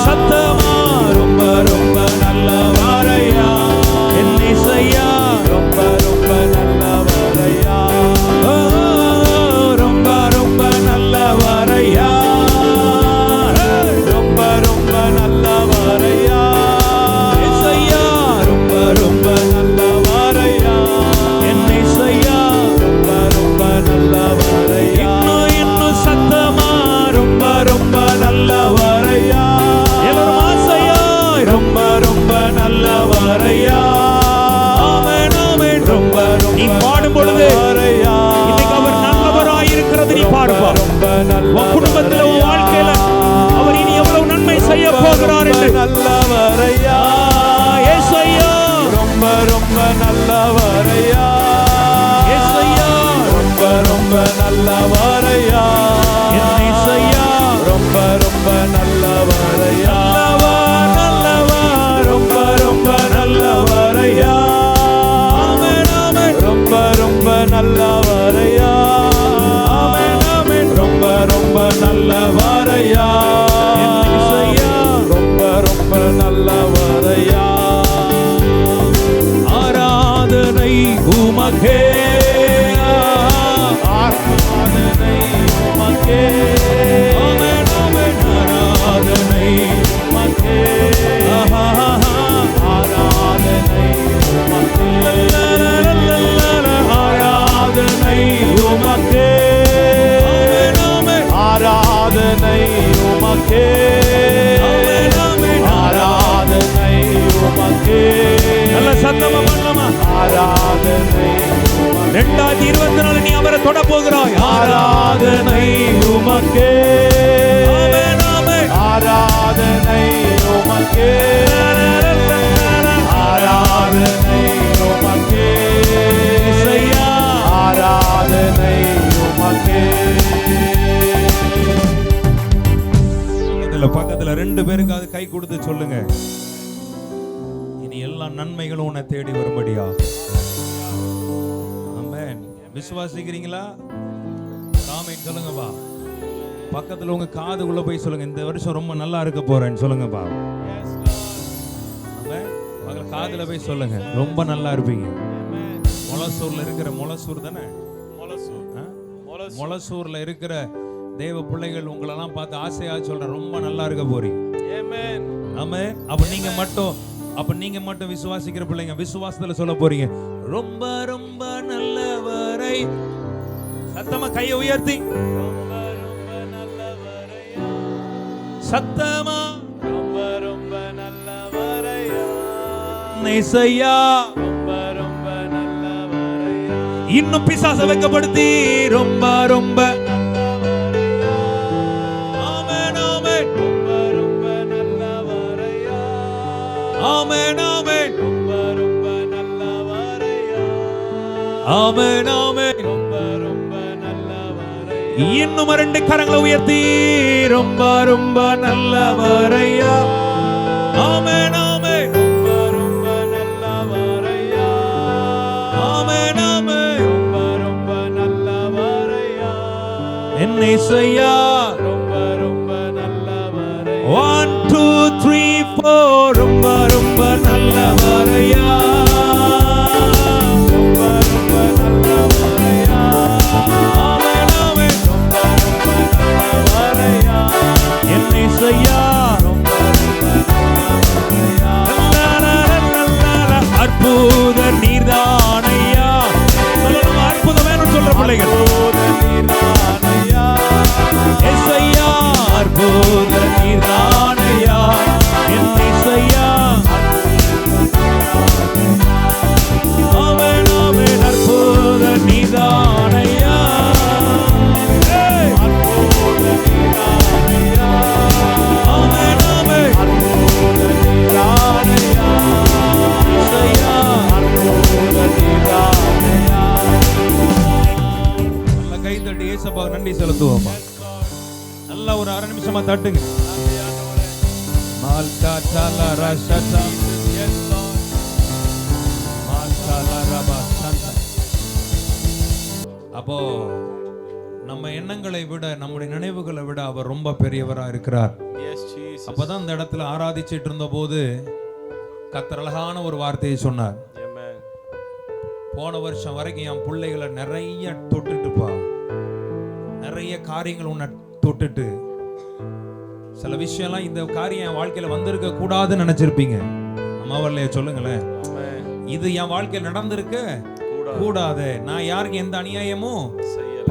சத்தமா ரொம்ப ரொம்ப நல்லவரையா என் இசையா ரொம்ப ரொம்ப நல்லவரையா ரொம்ப ரொம்ப நல்லவரையா ரொம்ப ரொம்ப நல்லவரையா இசையா ரொம்ப ரொம்ப நல்லவரையா என் இசையா ரொம்ப ரொம்ப நல்லவரையா இன்னும் சத்தமா ரொம்ப ரொம்ப நல்லவரையா எல்லாரும் ஆசையா ரொம்ப ரொம்ப நல்லவரையா ஆமென் ஆமென் ரொம்ப ரொம்ப நீ பாடும் பொழுது இன்னைக்கு அவர் நல்லவராய் இருக்கிறது நீ பாருப்பா உன் குடும்பத்துல உன் வாழ்க்கையில அவர் இனி எவ்வளவு நன்மை செய்ய போகிறார் என்று நல்லவரையா இயேசுயா ரொம்ப ரொம்ப நல்லவரையா இயேசுயா ரொம்ப ரொம்ப நல்லவரையா இயேசுயா ரொம்ப ரொம்ப நல்லவரையா நல்லவர் ரொம்ப ரொம்ப நல்லவரையா ஆமென் ஆமென் ரொம்ப ரொம்ப நல்லவரையா ஆமென் ஆமென் ரொம்ப ரொம்ப நல்லவரையா இயேசுயா ரொம்ப ரொம்ப நல்லவரையா ஆராதனை உமக்கே ஆராதனை உமக்கே ஆமென் ஆமென் ஆராதனை உமக்கே ஆராதனை உமக்கே ஆராதனை உமக்கே ஆமென் ஆமென் ஆராதனை உமக்கே ஆமென் ஆமென் ஆராதனை உமக்கே நல்ல சத்தமா பண்ணலாமா ஆராதனை 2024 நீ அவரை தொட போகிறாய் ஆராதனை உமக்கே ஆமென் ஆமென் ஆராதனை உமக்கே ஆராதனை உமக்கே இயேசுயா ஆராதனை உமக்கே பக்கத்துல 2 பேருக்காவது கை கொடுத்து சொல்லுங்க இனி எல்லா நன்மைகளும் உன்னை தேடி வரும்படியா ஆமென் விசுவாசிக்கிறீங்களா ஆமென் சொல்லுங்கப்பா பக்கத்துல உங்க காதுக்குள்ள போய் சொல்லுங்க இந்த வருஷம் ரொம்ப நல்லா இருக்க போறேன்னு சொல்லுங்கப்பா ஆமென் பக்கத்துல காதுல போய் சொல்லுங்க ரொம்ப நல்லா இருப்பீங்க மொளசூர்ல இருக்கிற மொளசூர் தானே மொளசூர்ல இருக்கிற தேவ பிள்ளைகள் உங்களெல்லாம் பார்த்து ஆசையா சொல்றேன் ரொம்ப நல்லா இருக்க போறீங்க ஆமென் ஆமென் அப்ப நீங்க மட்டும் விசுவாசிக்கிற பிள்ளைங்க விசுவாசத்துல சொல்ல போறீங்க ரொம்ப ரொம்ப நல்லவரை சத்தமா கையை உயர்த்தி ரொம்ப ரொம்ப நல்லவரையா சத்தமா ரொம்ப ரொம்ப நல்லவரையா இயேசுயா ரொம்ப ரொம்ப நல்லவரையா இன்னும் பிசாசை வெட்கப்படுத்தி ரொம்ப ரொம்ப ஆமென் ஆமென் ரொம்ப ரொம்ப நல்லவரையா ஆமென் ஆமென் ரொம்ப ரொம்ப நல்லவரையா இன்னும் 2 கரங்களை உயர்த்தி ரொம்ப ரொம்ப நல்லவரையா ஆமென் ஆமென் ரொம்ப ரொம்ப நல்லவரையா ஆமென் ஆமென் ரொம்ப ரொம்ப நல்லவரையா என் இயேசுயா ரொம்ப ரொம்ப நல்லவரையா 1 2 3 4 ரொம்ப ரொம்ப நல்லவரையா ரொம்ப ரொம்ப நல்லவரையா ஆமென் ஆமென் ரொம்ப ரொம்ப நல்லவரையா என் இயேசுயா ரொம்ப ரொம்ப நல்லவரையா அற்புத நீர்தானையா சொல்லணும் அற்புதம் வேணும் சொல்ற பிள்ளைகள் அற்புத நீர்தானையா இயேசுயா அற்புத நீர்தானையா என் இயேசுயா ஏசப்பா நன்றி செலுத்துவோம். நல்லா ஒரு 1/2 நிமிஷமா தட்டுங்க. மால்கா தாலா ராஷா அப்போ நம்ம எண்ணங்களை விட நம்முடைய நினைவுகளை விட அவர் ரொம்ப பெரியவரா இருக்கிறார். அப்பதான் அந்த இடத்துல ஆராதிச்சிட்டு இருந்த போது கர்த்தர் அழகான ஒரு வார்த்தையை சொன்னார். போன வருஷம் வரைக்கும் என் பிள்ளைகளை நிறைய தொட்டுட்டுப்பா, நிறைய காரியங்கள் உன்னை தொட்டுட்டு, சில விஷயம்லாம் இந்த காரியம் என் வாழ்க்கையில வந்திருக்க கூடாதுன்னு நினைச்சிருப்பீங்க. அம்மாவல்லையே சொல்லுங்களேன், இது என் வாழ்க்கையில் நடந்திருக்க கூடாது, நான் யாருக்கு எந்த அநியாயமும்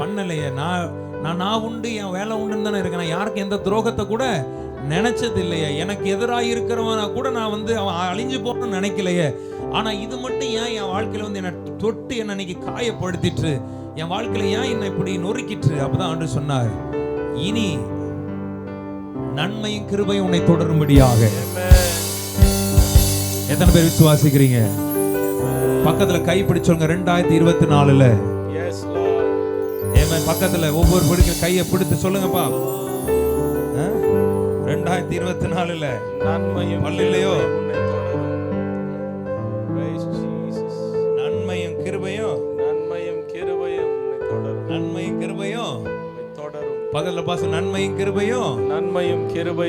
பண்ணலையே, நான் உண்டு என் வேலை உண்டுன்னு தானே இருக்கேன், நான் யாருக்கு எந்த துரோகத்தை கூட நினைச்சது இல்லையே, எனக்கு எதிராக இருக்கிறவனா கூட நான் அவன் அழிஞ்சு போகணும்னு நினைக்கலையே, ஆனா இது மட்டும் ஏன் என் வாழ்க்கையில என்னை தொட்டு என்னை இன்னைக்கு காயப்படுத்திட்டு, என் வாழ்க்கையில ஏன் என்னை இப்படி நொறுக்கிட்டு. அப்பதான் ஆண்டவர் சொன்னார், இனி நன்மையும் கிருபையும் உன்னை தொடரும்படியாக. எத்தனை பேர் விசுவாசிக்கிறீங்க? பக்கத்துல கை பிடிச்சவங்க 2024 பக்கத்துல ஒவ்வொரு படிக்கிற கையை பிடித்து சொல்லுங்கப்பா, 2024 நன்மையும் இல்லையோ, நன்மையும் கிருபையும் பக்கத்துல பாச நன்மையும் கிருபையும்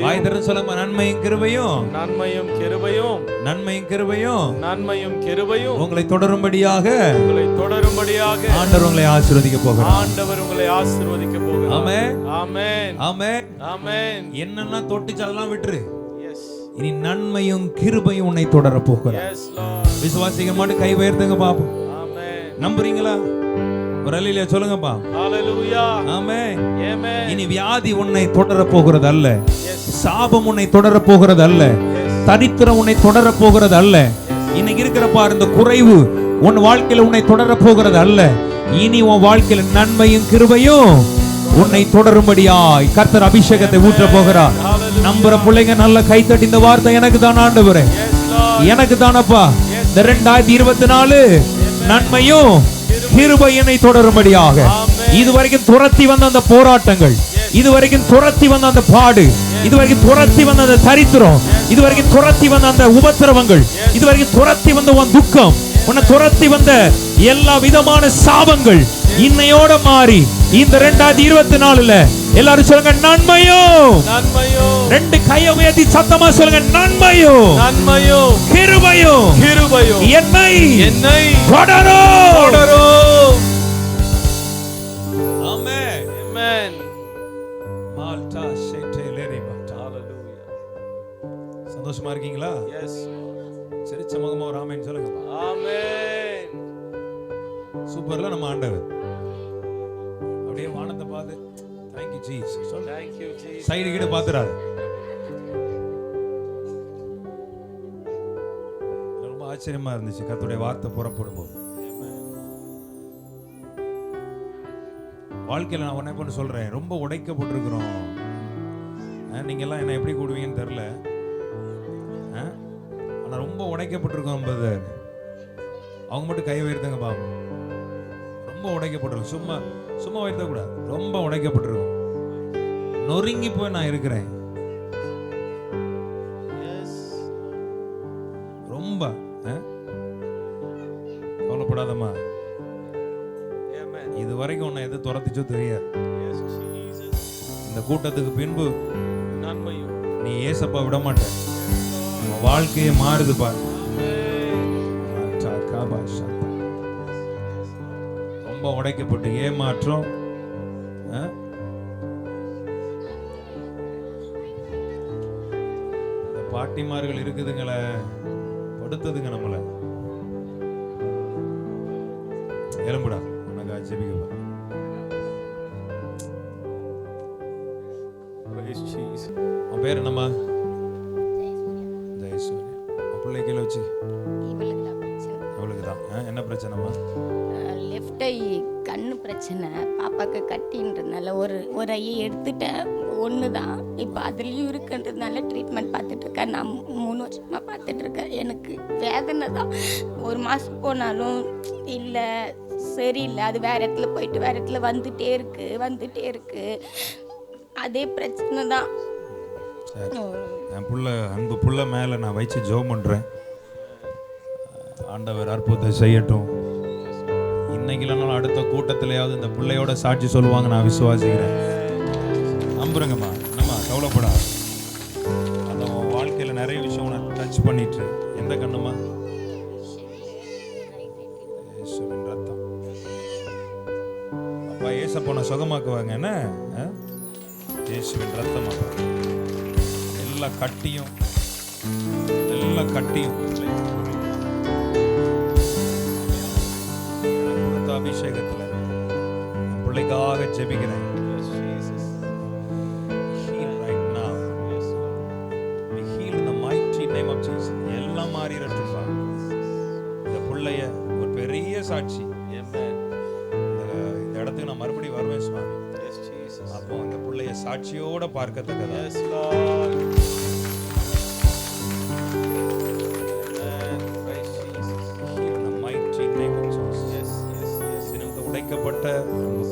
வாய் திறந்து சொல்லுங்க, நன்மையும் கிருபையும் உங்களை தொடரும்படியாக ஆண்டவர் உங்களை ஆசீர்வதிக்க போகிறார். ஆமென். என்னன்னா தொட்டுச்சு அதெல்லாம் விட்டுரு, இனி நன்மையும் கிருபையும் உன்னை தொடர போகிறார். விசுவாசிக்க மாட்டு கை உயர்த்துங்க பாப்போம். நம்புறீங்களா? ஒரு அல்லேலூயா சொல்லுங்கப்பா. ஹalleluya. ஆமென். இனி வியாதி உன்னை தொடர போகிறது அல்ல, சாபம் உன்னை தொடர போகிறது அல்ல, தரித்திரம் உன்னை தொடர போகிறது அல்ல, இன்னைக்கு இருக்கிற பாரு இந்த குறைவு உன் வாழ்க்கையில உன்னை தொடர போகிறது அல்ல, இனி உன் வாழ்க்கையில நன்மையும் கிருபையும் உன்னை தொடரும்படியாய் கர்த்தர் அபிஷேகத்தை ஊற்ற போகிறார். நம்புற பிள்ளைங்க நல்ல கைத்தட்டி இந்த வார்த்தை எனக்கு தான் ஆண்டவரே, எனக்கு தானப்பா, இந்த 2024 நன்மையும் கிருபை என்னை தொடரும்படியாக. இதுவரைக்கும் துரத்தி வந்த அந்த போராட்டங்கள், இதுவரைக்கும் துரத்தி வந்த அந்த பாடு, இதுவரைக்கும் துரத்தி வந்த அந்த தரித்திரம், இதுவரைக்கும் துரத்தி வந்த அந்த உபத்திரவங்கள், இதுவரைக்கும் துரத்தி வந்த உன் துக்கம், உன்னை துரத்தி வந்த எல்லா விதமான சாபங்கள் இன்னையோட மாறி இந்த 2024 எல்லாரும் சொல்லுங்க நன்மையும். 2 கையை உயர்த்தி சத்தமா சொல்லுங்க, நன்மையும் கிருபையும் என்னை தொடரும். ஆமென். மால்டா ஷேட்டேலேரி பாட்டா. ஹalleluya. சந்தோஷமா இருக்கீங்களா? எஸ். சிரிச்ச முகமா ஒரு ஆமென் சொல்லுங்க. ஆமென். சூப்பர்ல நம்ம ஆண்டவர். அப்படியே வானத்தை பார்த்து thank you Jesus சொல்லுங்க. thank you Jesus. சைடு கிட்ட பாத்துறாரு. ரொம்ப ஆச்சரியமா இருந்துச்சு கர்த்தருடைய வார்த்தை புறப்படும்போது. வாழ்க்கையில் நான் உன்னை பண்ண சொல்றேன், ரொம்ப உடைக்கப்பட்டிருக்கிறோம். நீங்க எல்லாம் என்ன எப்படி கூடுவீங்கன்னு தெரியல, ஆனா ரொம்ப உடைக்கப்பட்டிருக்கோம். அவங்க மட்டும் கை உயர்த்துங்க பாபு. ரொம்ப உடைக்கப்பட்டிருக்கும், சும்மா உயர்த்த கூடாது, ரொம்ப உடைக்கப்பட்டிருக்கும். நொறுங்கி போய் நான் இருக்கிறேன். ரொம்ப கவலைப்படாதம்மா, இது வரைக்கும் உன்னை எது துரத்திச்சோ தெரியாது. இந்த கூட்டத்துக்கு பின்பு நீ ஏசப்பா விட மாட்ட, வாழ்க்கையே மாறுது பாரு. ரொம்ப உடைக்கப்பட்டு ஏமாற்றம், இந்த பாட்டிமார்கள் இருக்குதுங்களே, படுத்ததுங்க நம்மள. எலும்புடா ஜெபிக்க. உன் பேர் என்னம்மா? ஜெயசூர்யா. பிள்ளை கீழே வச்சு அவளுக்கு தான் என்ன பிரச்சனைம்மா? லெஃப்ட் ஐ கண்ணு பிரச்சனை, பாப்பாக்கு கட்டின்றதுனால ஒரு ஐயை எடுத்துட்டேன், ஒன்று தான். இப்போ அதுலேயும் இருக்குன்றதுனால ட்ரீட்மெண்ட் பார்த்துட்ருக்கேன். நான் 3 வருஷமாக பார்த்துட்ருக்கேன். எனக்கு வேதனை தான். 1 மாதம் போனாலும் இல்லை சரியில்லை, அது வேறு இடத்துல போயிட்டு வேறு இடத்துல வந்துட்டே இருக்கு. அதே பிரச்சனை தான். என் புள்ள அன்பு புள்ள மேலே நான் வச்சு ஜெபம் பண்ணுறேன். ஆண்டவர் அற்புதத்தை செய்யட்டும். இன்னைக்கு இல்லைனாலும் அடுத்த கூட்டத்திலேயாவது இந்த பிள்ளையோட சாட்சி சொல்லுவாங்க, நான் விசுவாசிக்கிறேன். நம்புறேங்கம்மா, என்னம்மா கவலைப்படாது. அந்த வாழ்க்கையில் நிறைய விஷயம் உனக்கு டச் பண்ணிட்டு. எந்த கண்ணுமா? இயேசுவின் ரத்தம். அப்பா ஏசப்பனை சுகமாக்குவாங்க என்ன? இயேசுவின் ரத்தம். அப்பா எல்லா கட்டியும் அபிஷேகத்தில் பிள்ளைக்காக ஜெபிக்கிறேன். எல்லாம் மாறிடுப்பா. இந்த பிள்ளைய ஒரு பெரிய சாட்சி. இந்த இடத்துக்கு நான் மறுபடியும் வருவேன் சுவாமி. அப்போ இந்த பிள்ளைய சாட்சியோட பார்க்கத்தக்கதா உடைக்கப்பட்ட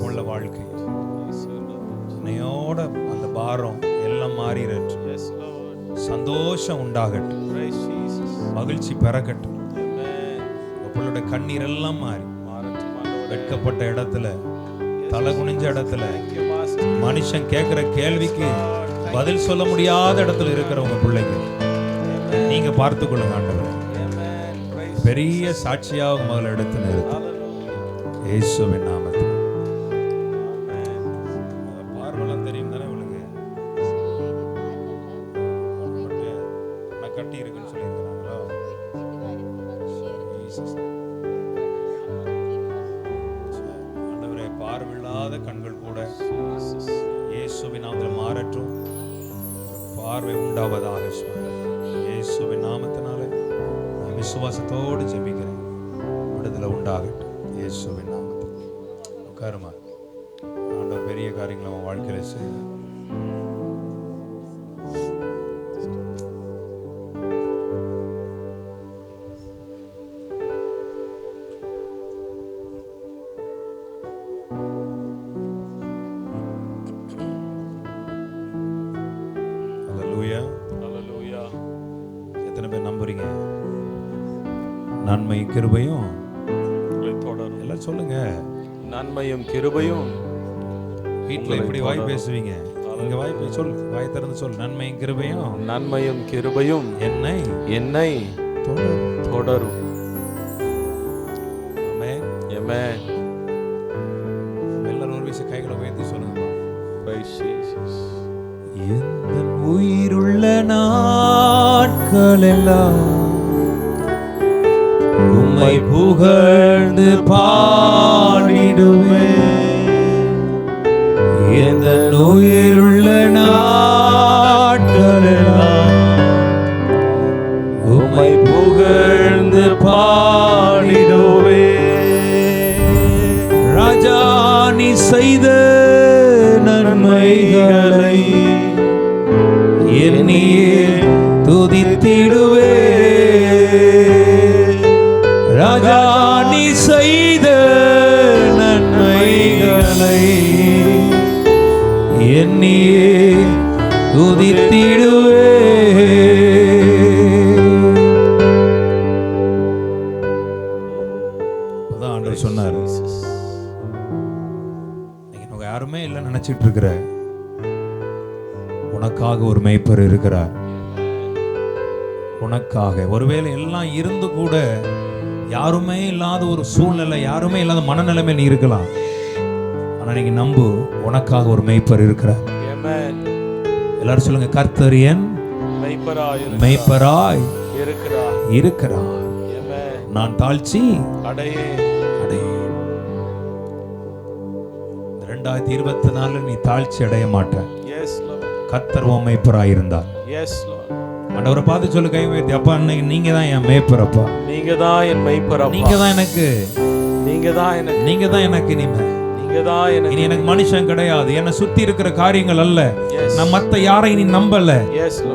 உள்ள வாழ்க்கை இன்னையோட அந்த பாரம் எல்லாம் மாறிடட்டும். சந்தோஷம் உண்டாகட்டும், மகிழ்ச்சி பிறக்கட்டும். உங்களுடைய கண்ணீர் எல்லாம் மாறி வெட்கப்பட்ட இடத்துல, தலை குனிஞ்ச இடத்துல, மனுஷன் கேட்கிற கேள்விக்கு பதில் சொல்ல முடியாத இடத்துல இருக்கிற உங்க பிள்ளைக்கு நீங்க பார்த்து கொள்ளுங்க. ஆண்டவரே பெரிய சாட்சியாக முதல்ல எடுத்து நிறுத்த இயேசுவின் நாமத்தில். பார்வெல்லாம் தெரியும் தானே உங்களுக்கு? கட்டி இருக்குன்னு சொல்லியிருக்கிறாங்களோ? ஆண்டவரே பார்வையில்லாத கண்கள் கூட இயேசுவின் நாமத்தில் மாறட்டும். பார்வை உண்டாவதாக இயேசுவின் நாமத்தினாலே நான் விசுவாசத்தோடு ஜெபிக்கிறேன். விடுதலை உண்டாகட்டும் இயேசுவின் நாமத்தில். உட்காருமா. ஆண்டவர் பெரிய காரியங்களை அவன் வாழ்க்கையில செய்ய. எத்தனை பேர் நம்புறீங்க? நன்மையும் கிருபையும் எல்லாம் சொல்லுங்க. நன்மையும் கிருபையும். வீட்டில் இப்படி வாய் பேசுவீங்க, இங்க வாய் சொல்லு, வாய் திறந்து சொல்லு. நன்மையும் கிருபையும் என்னை தொடரும். ஆமென். எல்லாரும் ஒரு விஷயம் கைகளை உயர்த்தி சொல்லுங்க. எந்த உயிருள்ள நாட்களெல்லாம் உம்மை புகழ்ந்து பாடிடுவேன். எந்த உயிருள்ள நாட்களெல்லாம் உம்மை புகழ்ந்து பாடிடுவேன். ராஜா நீ செய்த நன்மைகளை எண்ணியே துதித்திடுவே. ராஜா நீ செய்த நன்மைகளை எண்ணியே துதித்திடுவே. அதான் ஆண்டவர் சொன்னார், நீங்க யாருமே இல்லைன்னு நினைச்சிட்டு இருக்கிற உனக்காக ஒரு மேய்ப்பர் இருக்கிறார். உனக்காக ஒருவேளை எல்லாம் இருந்து கூட யாருமே இல்லாத ஒரு சூழ்நிலை, யாருமே இல்லாத மனநிலைமை நீ இருக்கலாம். ஆனா நீங்க நம்பு, உனக்காக ஒரு மேய்ப்பர் இருக்கிறார். எல்லாரும் சொல்லுங்க, கர்த்தர் என் மேய்ப்பராய் இருக்கிறார். நான் தாழ்ச்சி அடையேன். 2024 நீ தாழ்ச்சி அடைய மாட்ட. கர்த்தர் உன் மேய்ப்பராய் இருந்தார். ஆண்டவரை பார்த்து சொல்லு, கை உயர்த்தி, அப்பா நீங்க தான் என் மேய்ப்பரப்பா. நீங்க தான் என் மேய்ப்பரப்பா. நீங்க தான் எனக்கு நீங்க தான் எனக்கு இனிமே. நீங்க இங்கதான் இனி எனக்கு மனுஷன் கிடையாது, என்னை சுத்தி இருக்கிற காரியங்கள் அல்ல, நான் மத்த யாரையும் நீ நம்பல,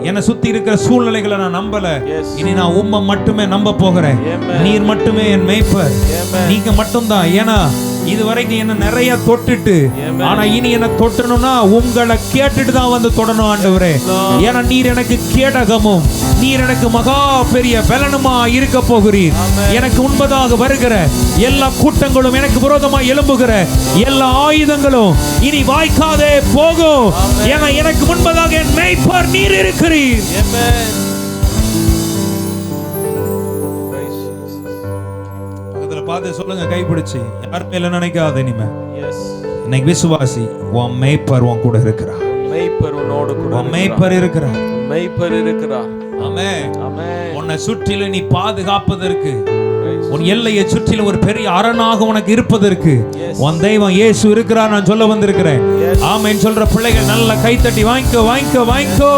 என்னை சுத்தி இருக்கிற சூழ்நிலைகளை நான் நம்பல, இனி நான் உம்மை மட்டுமே நம்ப போகிறேன். நீர் மட்டுமே என் மேய்ப்பர், நீங்க மட்டும்தான். ஏன்னா இதுவரைக்கும் என்ன நிறைய தொட்டுட்டு, ஆனா இனி என்ன தொட்டணும்னா உங்களை கேட்டுட்டு தான் வந்து தொடணும் ஆண்டவரே. ஏன்னா நீர் எனக்கு கேடகமும் நீர் எனக்கு மகா பெரிய பலனுமா இருக்க போகிறீர். எனக்கு முன்பதாக வருகிற எல்லா கூட்டங்களும், எனக்கு விரோதமா எழும்புகிற எல்லா ஆயுதங்களும் இனி வாய்க்காதே போகும். ஏன்னா எனக்கு முன்பதாக என் மேய்ப்பர் நீர் இருக்கிறீர். பார்த்து சொல்லுங்க, கைப்பிடிச்சு, யார் மேல நினைக்காத. இனிமே இன்னைக்கு விசுவாசி, உன் மேய்ப்பர் உன் கூட இருக்கிறார். மேய்ப்பர் உன்னோடு கூட, உன் மேய்ப்பர் இருக்கிறார். மேய்ப்பர் இருக்கிறார். ஆமென். ஆமென். உன்னை சுற்றிலும் நீ பாதுகாப்பதற்கு, உன் எல்லையை சுற்றிலும் ஒரு பெரிய அரணாக உனக்கு இருப்பதற்கு உன் தெய்வம் இயேசு இருக்கிறார். நான் சொல்ல வந்திருக்கிறேன். ஆமென் சொல்ற பிள்ளைகள் நல்ல கைத்தட்டி வாங்கிக்கோ, வாங்கிக்கோ, வாங்கிக்கோ.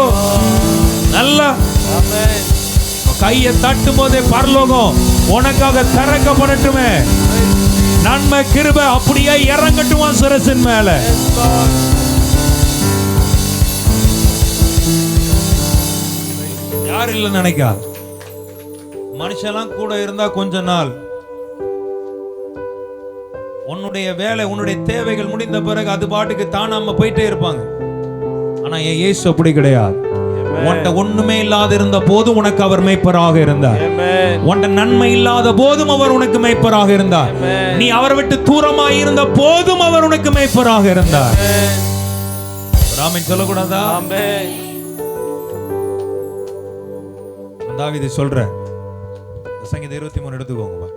நல்லா கையை தட்டும் போதே பரலோகம் உனக்காக திறக்கப்படட்டுமே. நன்மை கிருபை அப்படியே இறங்கட்டுமா சிரசின் மேல. யார் இல்ல நினைக்கா, மனுஷெல்லாம் கூட இருந்தா கொஞ்ச நாள் உன்னுடைய வேலை, உன்னுடைய தேவைகள் முடிந்த பிறகு அது பாட்டுக்கு தானாம போயிட்டே இருப்பாங்க. ஆனா என் இயேசு அப்படி கிடையாது. உன்ட ஒண்ணுமே இல்லாத இருந்த போது உனக்கு அவர் மேய்ப்பராக இருந்தார். உன்ட நன்மை இல்லாத போதும் அவர் உனக்கு மேய்ப்பராக இருந்தார். நீ அவரை விட்டு தூரமாய் இருந்த போதும் அவர் உனக்கு மேய்ப்பராக இருந்தார். ஆமென் சொல்லக்கூடாதா? தாவீது சொல்ற சங்கீதம் 23 எடுத்துக்கோங்க.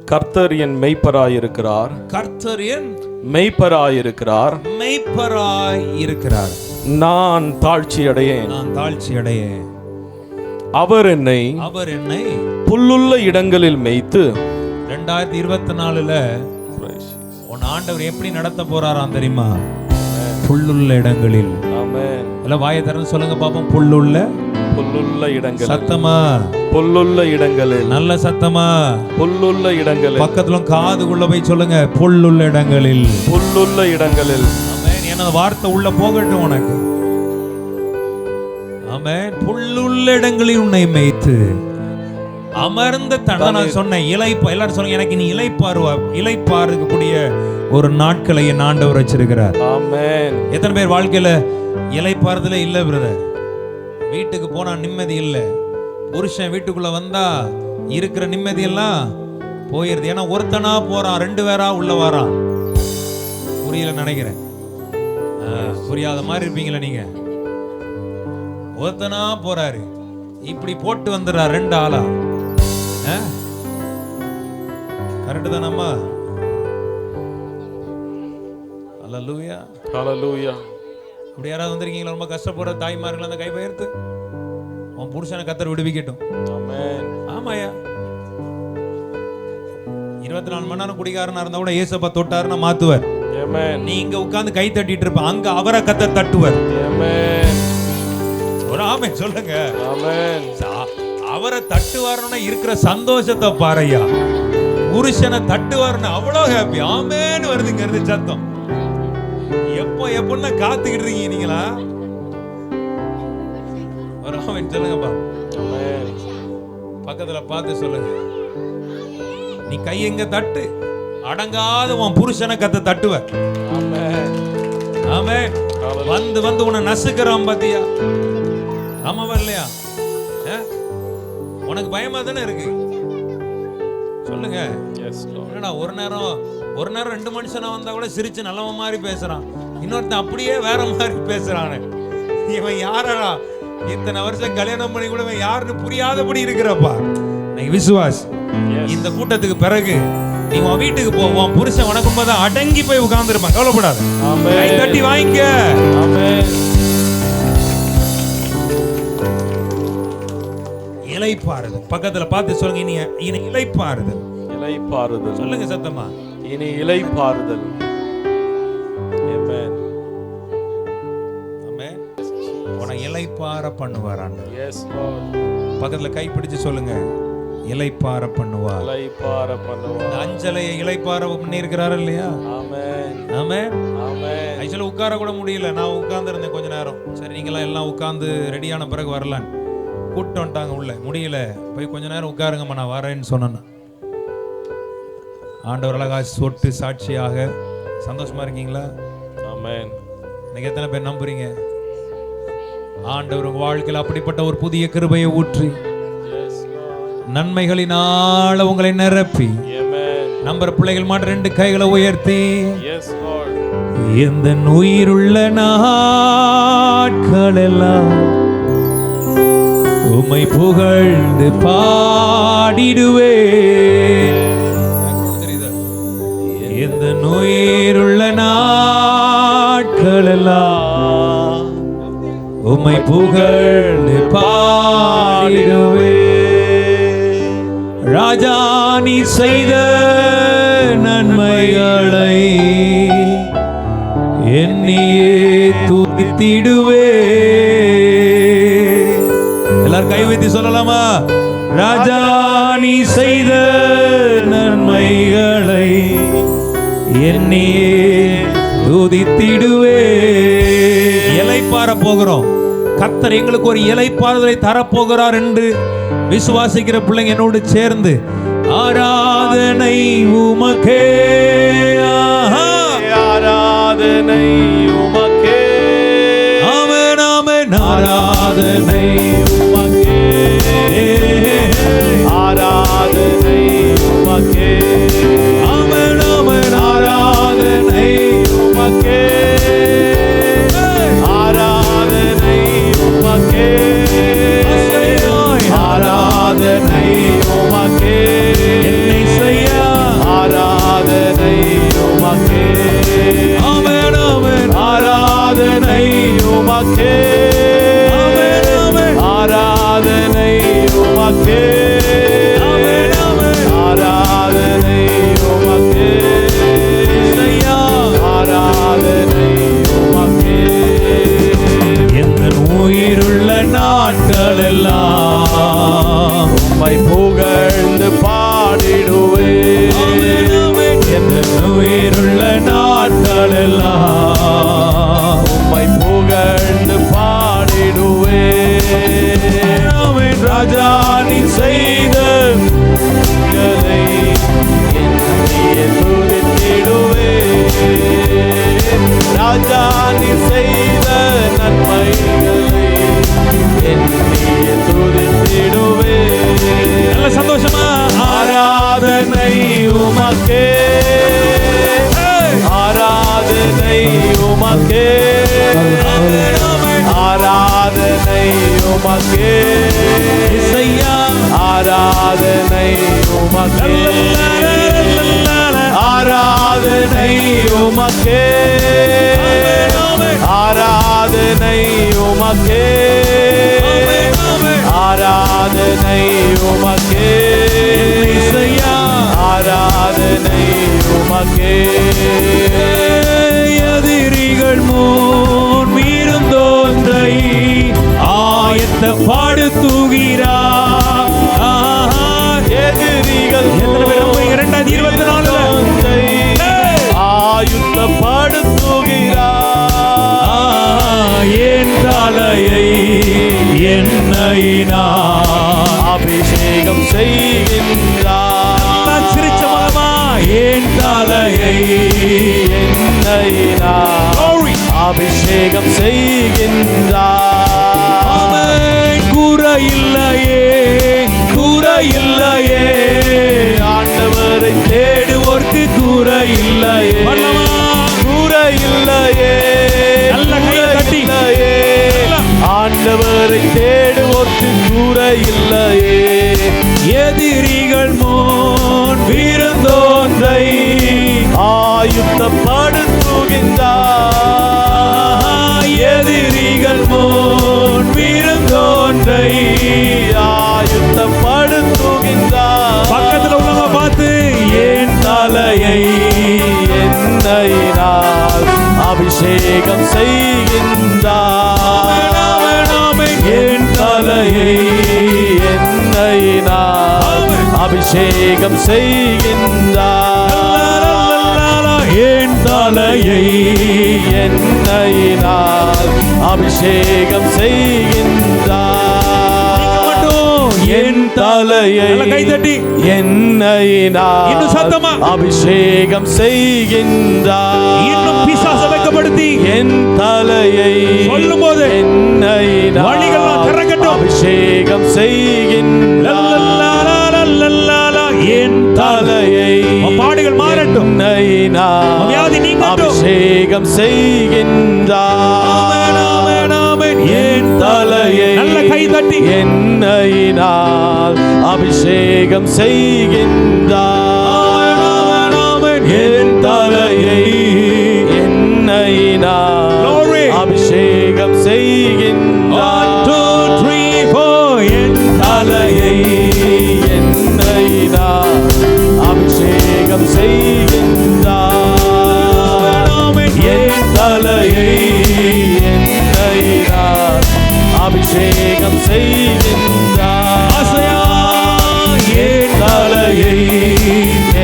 கர்த்தர் என் மெய்ப்பராயிருக்கிறார். கர்த்தர் என் மெய்ப்பராயிருக்கிறார். மெய்ப்பராயிருக்கிறார். நான் தாழ்ச்சி அடையேன். நான் தாழ்ச்சி அடையேன். அவர் என்னை புல்லுள்ள இடங்களில் மேய்த்து. 2024ல உன் ஆண்டவர் எப்படி நடத்த போறாராம் தெரியுமா? புல்லுள்ள இடங்களில். ஆமென். எல்லாம் வாயை திறந்து சொல்லுங்க பாப்போம். புல்லுள்ள இடங்கள். சத்தமா. புல்லுள்ள இடங்களில். நல்ல சத்தமா. புல்லுள்ள இடங்களில். பக்கத்துல காதுக்குள்ள போய் சொல்லுங்க, புல்லுள்ள இடங்களில். புல்லுள்ள இடங்களில். ஆமென். என்ன வார்த்தை உள்ள போகட்டும் உனக்கு. ஆமென். புல்லுள்ள இடங்களில் உன்னை மேய்த்து அமர்ந்த நான் சொன்னேன் இளைப்பா. எல்லாரும் சொல்லுங்க, எனக்கு நீ இளைப்பாறக்கூடிய ஒரு நாட்களை என் ஆண்டவர் வச்சிருக்கிறார். ஆமென். எத்தனை பேர் வாழ்க்கையில இளைப்பாறுதலே இல்ல பிரதர்? வீட்டுக்கு போனா நிம்மதி இல்ல. புருஷன் வீட்டுக்குள்ள வந்தா இருக்கிற நிம்மதி எல்லாம் போயிருது. ஏன்னா ஒருத்தனா போறான், 2 பேரா உள்ள வரான். புரியல நினைக்கிறேன். புரியாத மாதிரி இருப்பீங்களா நீங்க? ஒருத்தனா போறாரு, இப்படி போட்டு வந்துடுறா 2 ஆளா. கரெக்ட் தானம்மா? ஹல்லேலூயா, ஹல்லேலூயா. இப்படி யாராவது வந்திருக்கீங்களா? ரொம்ப கஷ்டப்படுற தாய்மார்கள் அந்த கை பெயர்த்து உன் புருஷனை கர்த்தர் விடுவிக்கட்டும். ஆமென். ஆமாயா, 24 மணி நேரம் குடிகாரனா இருந்தா கூட ஏசப்பா தொட்டாருன்னா மாத்துவார். ஆமென். நீ இங்க உட்கார்ந்து கை தட்டிட்டு இருப்ப, அங்க அவரை கர்த்தர் தட்டுவார். ஆமென். ஒரு ஆமென் சொல்லுங்க. ஆமென். அவரை தட்டுவாருன்னா இருக்கிற சந்தோஷத்தை பாறையா. புருஷனை தட்டுவாருன்னு அவ்வளவு ஹாப்பி. ஆமென் வருதுங்கிறது சத்தம். எப்படின்னா காத்துக்கிட்டு இருக்கீங்க நீங்களா? ஒரு ஆமென் சொல்லுங்கப்பா. பக்கத்துல பார்த்து சொல்லுங்க, நீ கை எங்க தட்டு, அடங்காத உன் புருஷனை கத்த தட்டுவ. ஆமென். வந்து வந்து உன்னை நசுக்கிறான் பாத்தியா? ஆமாவா இல்லையா? உனக்கு பயமா தானே இருக்கு? சொல்லுங்க. என்னடா ஒரு நேரம் 2 மனுஷனா வந்தா கூட சிரிச்சு நல்லவ மாதிரி பேசுறான், இன்னொருத்தன் அப்படியே வேற மாதிரி பேசுறானே. இவன் யாரா? இத்தனை வருஷம் கல்யாணம் பண்ணி கூட இவன் யாருன்னு புரியாதபடி இருக்கிறப்பா. நீ விசுவாஸ். இந்த கூட்டத்துக்கு பிறகு நீ உன் வீட்டுக்கு போ, உன் புருஷன் உனக்கு தான் அடங்கி போய் உட்கார்ந்து இருப்பான். கவலைப்படாத. கை தட்டி வாங்கிக்க. இளைப்பாறுதல். பக்கத்துல பார்த்து சொல்லுங்க, இனி இளைப்பாறுதல். இளைப்பாறுதல் சொல்லுங்க சத்தமா. இனி இளைப்பாறுதல். இளைப்பார பண்ணுவார் ஆண்டவர். Yes, Lord. பக்கத்துல கை பிடிச்சு சொல்லுங்க, இளைப்பார பண்ணுவார். இளைப்பார பண்ணுவார். இந்த அஞ்சலையை இளைப்பார பண்ணி இருக்கிறாரு இல்லையா? ஆமென். ஆமென். ஆமென். ஆக்சுவலா உட்கார கூட முடியல. நான் உட்கார்ந்து இருந்தேன் கொஞ்ச நேரம். சரி நீங்களாம் எல்லாம் உட்கார்ந்து ரெடியான பிறகு வரலான்னு கூப்பிட்டு வந்துட்டாங்க உள்ள. முடியல, போய் கொஞ்ச நேரம் உட்காருங்கம்மா நான் வரேன்னு சொன்னேன். ஆண்டவர் அழகா சொட்டு சாட்சியாக. சந்தோஷமா இருக்கீங்களா? ஆமென். நீங்க எத்தனை பேர் நம்புறீங்க? ஆண்டவர் உங்க வாழ்க்கையில் அப்படிப்பட்ட ஒரு புதிய கிருபையை ஊற்றி நன்மைகளினால உங்களை நிரப்பி நம்புற பிள்ளைகள் மாட்ட 2 கைகளை உயர்த்தி எந்த உயிருள்ள நாட்கள் எல்லாம் உம்மை புகழ்ந்து பாடிடுவே. எந்த உயிருள்ள நாட்கள் எல்லாம் உம்மை புகழ்ந்து பாடிடுவே. ராஜா நீ செய்த நன்மைகளை எண்ணியே துதித்திடுவே. எல்லாரும் கை வைத்து சொல்லலாமா? ராஜா நீ செய்த நன்மைகளை எண்ணியே துதித்திடுவே. இளைப்பாற போகிறோம். கர்த்தர் எங்களுக்கு ஒரு இளைப்பாறுதலை தரப்போகிறார் என்று விசுவாசிக்கிற பிள்ளைங்க என்னோடு சேர்ந்து ஆராதனை உமக்கே, ஆராதனை உமக்கே, ஆமென் ஆமென், ஆராதனை உமக்கே, ஆராதனை உமக்கே, ஆமென் ஆமென், ஆராதனை உமக்கே, ஆராதனை உமக்கே, ஆராதனை உமக்கே, என்னை செய்ய ஆராதனை உமக்கே, ஆமென் ஆமென், ஆராதனை உமக்கே, ஆமென் ஆமென், ஆராதனை உமக்கே, ஆமென் ஆமென், ஆராதனை உமக்கே, செய்யா ஆராதனை உமக்கே. எந்த உயிருள்ள நாட்கள் எல்லாம் உம்மை புகழ்ந்து பாடிடுவே. எந்த உயிருள்ள நாட்கள் எல்லாம் உம்மை புகழ்ந்து பாடிடுவே. ராஜா நீ செய்த நன்மைகளை எண்ணியே துதித்திடுவே. ராஜா நீ செய்த நன்மைகளை எண்ணியே துதித்திடுவே. நல்ல சந்தோஷமா ஆராதனை உமக்கே, ஆராதனை உமக்கே, ஆராதனை உமக்கே, இசையா ஆராதனை உமக்கே, ஆராதனை உமக்கே, ஆராதனை உமக்கே, ஆராதனை உமக்கே, இசையா ஆராதனை உமக்கே. எதிரிகள் முன் மீறுந்தோன்றை ஆயத்த பாடுத்துகிறார். எதிரிகள் 2024 ஆயுத்தப்படுத்துகிறார். என் தலையை என்னையினார் அபிஷேகம் செய்கின்றார். சிரிச்ச மனமா என் தலையை என்னையினார் அபிஷேகம் செய்கின்றார். குறையில்லையே குறையில்லையே, ஆண்டவரை தேடுவோர்க்கு குறையில்லையே, குறையில்லையே, நல்ல கையை தட்டி. ஆண்டவரை தேடுவோர்க்கு குறையில்லையே. எதிரிகள் முன் விருந்தோன்றை ஆயுத்தப்படுத்துகின்றார். எதிரிகள் முன் விருந்தோன்றை ஆயுத்தப்படுத்துகின்றார். பக்கத்துல உள்ளவங்க பார்த்து என் தலையை என்னையினால் அபிஷேகம் செய்கின்றார். எண்ணெயினால் அபிஷேகம் செய்கின்றார். என் தலையை எண்ணெயினால் அபிஷேகம் செய்கின்றார். என் தலையை கைதட்டி எண்ணெயினால் இன்னும் சத்தமா அபிஷேகம் செய்கின்றார். இன்னும் பிசாசை வெட்கப்படுத்தி என் தலையை சொல்லும்போது எண்ணெயினால் வழிகளெல்லாம் திறக்கட்டும். அபிஷேகம் செய்கின்றார். என் தலையை பாடுகள் மாறட்டும். எண்ணெயினால் வியாதி நீங்கட்டும். அபிஷேகம் செய்கின்றார். என் தலையை நல்ல கை தட்டி எண்ணெயினால் அபிஷேகம் செய்கின்றார். என் தலையை எண்ணெயினால் அபிஷேகம் செய்கின்றார். என் தலையை எண்ணெயினால் அபிஷேகம் செய்கின்றார். என் தலையை எண்ணெயினால் அபிஷேகம் செய்கின்றார். என் தலையை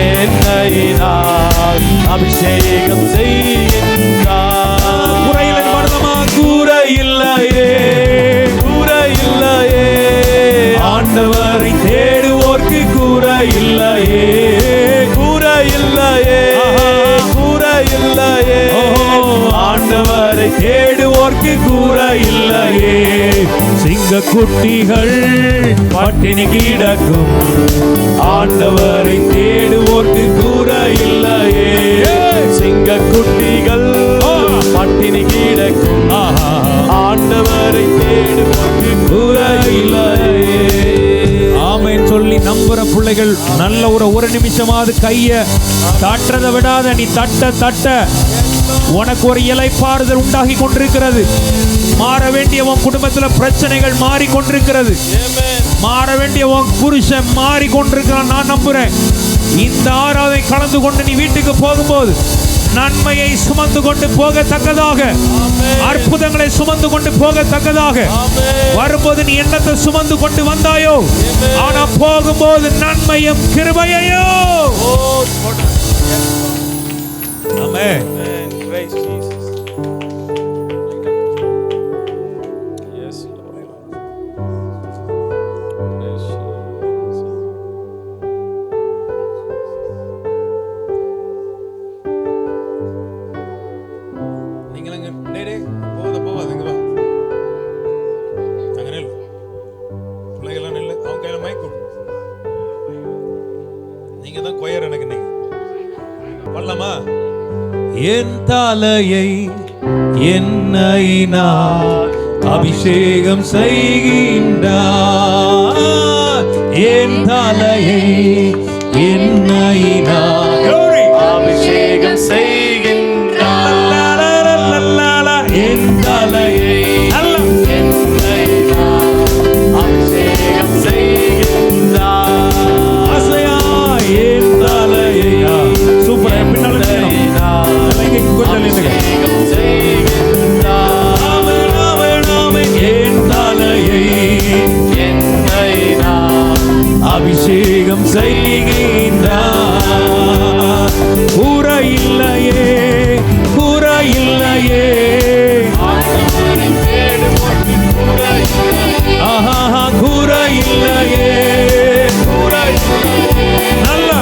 எண்ணெயினால் அபிஷேகம் செய்கின்றார். குறையில்லையே குறையில்லையே ஆண்டவரை தேடுவோர்க்கு குறையில்லையே குறையில்லையே குறையில்லையே ஆண்டவரை தேடுவோர்க்கு குறையில்லையே. சிங்க குட்டிகள் பட்டினி கிடக்கும் ஆண்டவரை தேடுவோர்க்கு குறையில்லையே. சிங்க குட்டிகள் பட்டினி கிடக்கும் ஆண்டவரை தேடுவோர்க்கு குறையில்லையே. ஆமென் சொல்லி நம்புற பிள்ளைகள் நல்ல ஒரு நிமிஷமாவது கைய தட்டுறதை விடாத நீ தட்ட தட்ட உனக்கு ஒரு இலைப்பாறுதல் உண்டாகி கொண்டிருக்கிறது. மாற வேண்டிய உன் குடும்பத்தில் பிரச்சனைகள் மாறி கொண்டிருக்கிறது. மாற வேண்டிய உன் புருஷன் மாறி கொண்டிருக்கிறான். நான் நம்புறேன் இந்த ஆராதனை கலந்து கொண்டு நீ வீட்டுக்கு போகும்போது நன்மையை சுமந்து கொண்டு போகத்தக்கதாக, அற்புதங்களை சுமந்து கொண்டு போகத்தக்கதாக, வரும்போது நீ எண்ணத்தை சுமந்து கொண்டு வந்தாயோ, ஆனா போகும்போது நன்மையும் கிருபையோ. ஆமென். Praise Jesus. Yes, Lord. Praise Jesus. நீங்க போவாதுங்க வா அங்க நெல் பிள்ளைகள்லாம் நெல் அவங்க கையில மைக் கொடு. நீங்க தான் கொயர் எனக்கு இன்னைக்கு பண்ணலாமா? என் தலையை எண்ணெயினால் அபிஷேகம் செய்கின்றார். என் தலையை எண்ணெயினால் அபிஷேகம் செய்கின்றார். என் தலையை எண்ணெயினால் அபிஷேகம் செய்கின்றார். ஆசையா என் தலையா சூப்பர். பின்னால கொஞ்சம் அபிஷேகம் செய்கின்றார். என் தலையை எண்ணெயினால் அபிஷேகம் செய்கின்றார். குறையில்லையே குறையில்லையே ஆஹா குறையில்லையே நல்லா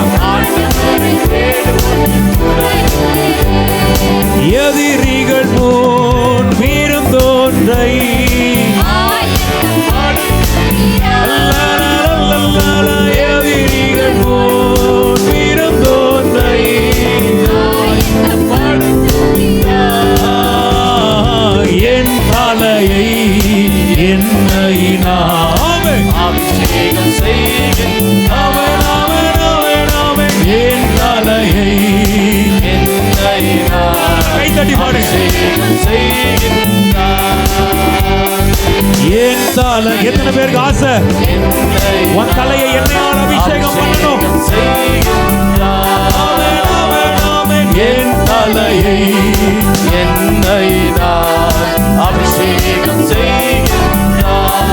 எதிரிகள் முன் வீரம் தோன்றை எதிரிகள் முன் வீரம் தோன்றை என் தலையை எண்ணெயினால் அபிஷேகம் செய்கின்றார். என் தலையை எண்ணெயினால் கைத்தட்டி பாடு. அபிஷேகம் செய்கின்றார். என் தலை எத்தனை பேருக்கு ஆசை உன் தலையை எண்ணெயால் அபிஷேகம் பண்ணணும்? என் தலையை எண்ணெயினால் அபிஷேகம் செய்கின்றார்.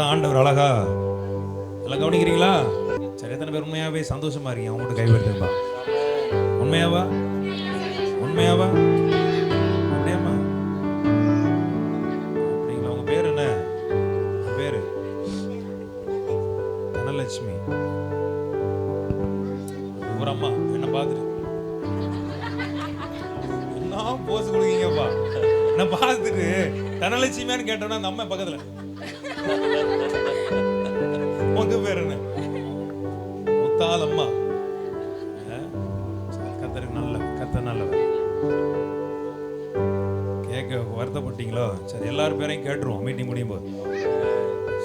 அப்பதான் ஆண்டவர் அழகா எல்லாம் கவனிக்கிறீங்களா? சரி, எத்தனை பேர் உண்மையாவே சந்தோஷமா இருக்கீங்க? அவங்ககிட்ட கை வருதுப்பா. உண்மையாவா? உண்மையாவா? அப்படியாம்மா? அப்படிங்களா? உங்க பேர் என்ன? பேரு தனலட்சுமி. ஒரு அம்மா என்ன பார்த்துட்டு என்ன போஸ் கொடுக்கீங்கப்பா, என்ன பார்த்துட்டு தனலட்சுமியான்னு கேட்டோன்னா அந்த அம்மா பக்கத்துல. உங்க பேர் என்ன? முத்தால் அம்மா. கத்தருக்கு நல்லவர். கேட்க வருத்தப்பட்டீங்களோ? சரி, எல்லாரும் பேரையும் கேட்டுருவோம் மீட்டிங் முடியும் போது.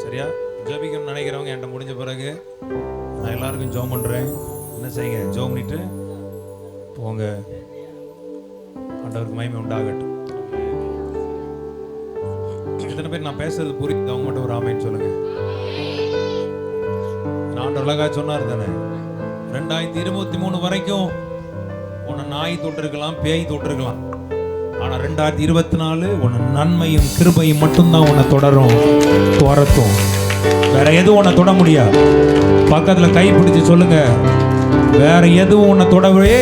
சரியா? ஜெபிக்கணும்னு நினைக்கிறவங்க என்கிட்ட முடிஞ்ச பிறகு நான் எல்லாருக்கும் ஜெபம் பண்றேன். என்ன செய்யுங்க, ஜெபம் பண்ணிட்டு போங்க. ஆண்டவருக்கு மகிமை உண்டாகட்டும். எத்தனை பேர் நான் பேசுறது புரியுது? அவங்க மட்டும் ஒரு ஆமைன்னு சொல்லுங்க. ஆண்டவர் அழகா சொன்னார் தானே, 2023 வரைக்கும் உன்னை நாய் தொட்டிருக்கலாம், பேய் தொட்டிருக்கலாம். ஆனா 2024 உன்னை நன்மையும் கிருபையும் மட்டும்தான் உன்னை தொடரும், துரத்தும். வேற எதுவும் உன்னை தொட முடியாது. பக்கத்துல கை பிடிச்சு சொல்லுங்க, வேற எதுவும் உன்னை தொடவே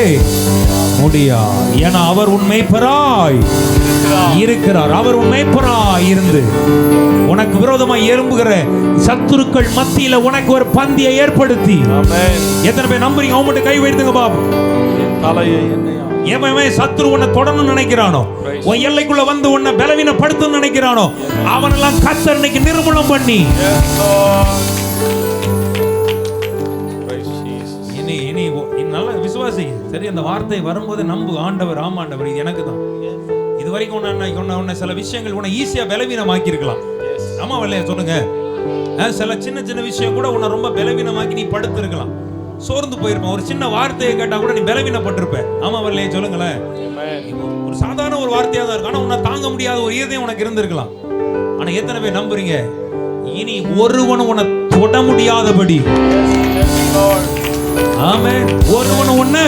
முடியாது. ஏன்னா அவர் உண்மைப்பராய் இருக்கிறார். அவர் உண்மைப்பராய் இருந்து உனக்கு விரோதமாய் எழும்புகிற சத்துருக்கள் மத்தியில உனக்கு ஒரு பந்தியை ஏற்படுத்தி. எத்தனை பேர் நம்புறீங்க? அவங்க மட்டும் கை வைத்துங்க பாபு. எவன் சத்துரு உன்னை தொடணும்னு நினைக்கிறானோ, உன் எல்லைக்குள்ள வந்து உன்னை பலவீனப்படுத்தணும்னு நினைக்கிறானோ, அவனெல்லாம் கர்த்தர் இன்னைக்கு நிர்மூலம் பண்ணி இனி நல்ல விசுவாசிங்க. சரி, அந்த வார்த்தை வரும்போது நம்பு. ஆண்டவர், ஆமாண்டவர், இது எனக்கு தான். இது வரைக்கும் உன்னை சில விஷயங்கள் உன்னை ஈஸியா பலவீனமாக்கி இருக்கலாம். ஆமா வரலையா சொல்லுங்க? சில சின்ன சின்ன விஷயம் கூட உன்னை ரொம்ப பலவீனமாக்கி நீ படுத்து இருக்கலாம், சோர்ந்து போயிருப்பான். ஒரு சின்ன வார்த்தையை கேட்டா கூட நீ பலவீனப்பட்டிருப்ப. ஆமா வரலையே சொல்லுங்களேன்? ஒரு சாதாரண ஒரு வார்த்தையா தான் இருக்கும், ஆனா உன்னை தாங்க முடியாத ஒரு இதயம் உனக்கு இருந்திருக்கலாம். ஆனா எத்தனை பேர் நம்புறீங்க? இனி ஒருவனும் உன்னை தொட முடியாதபடி, ஆமென், ஒருவனும் உன்னை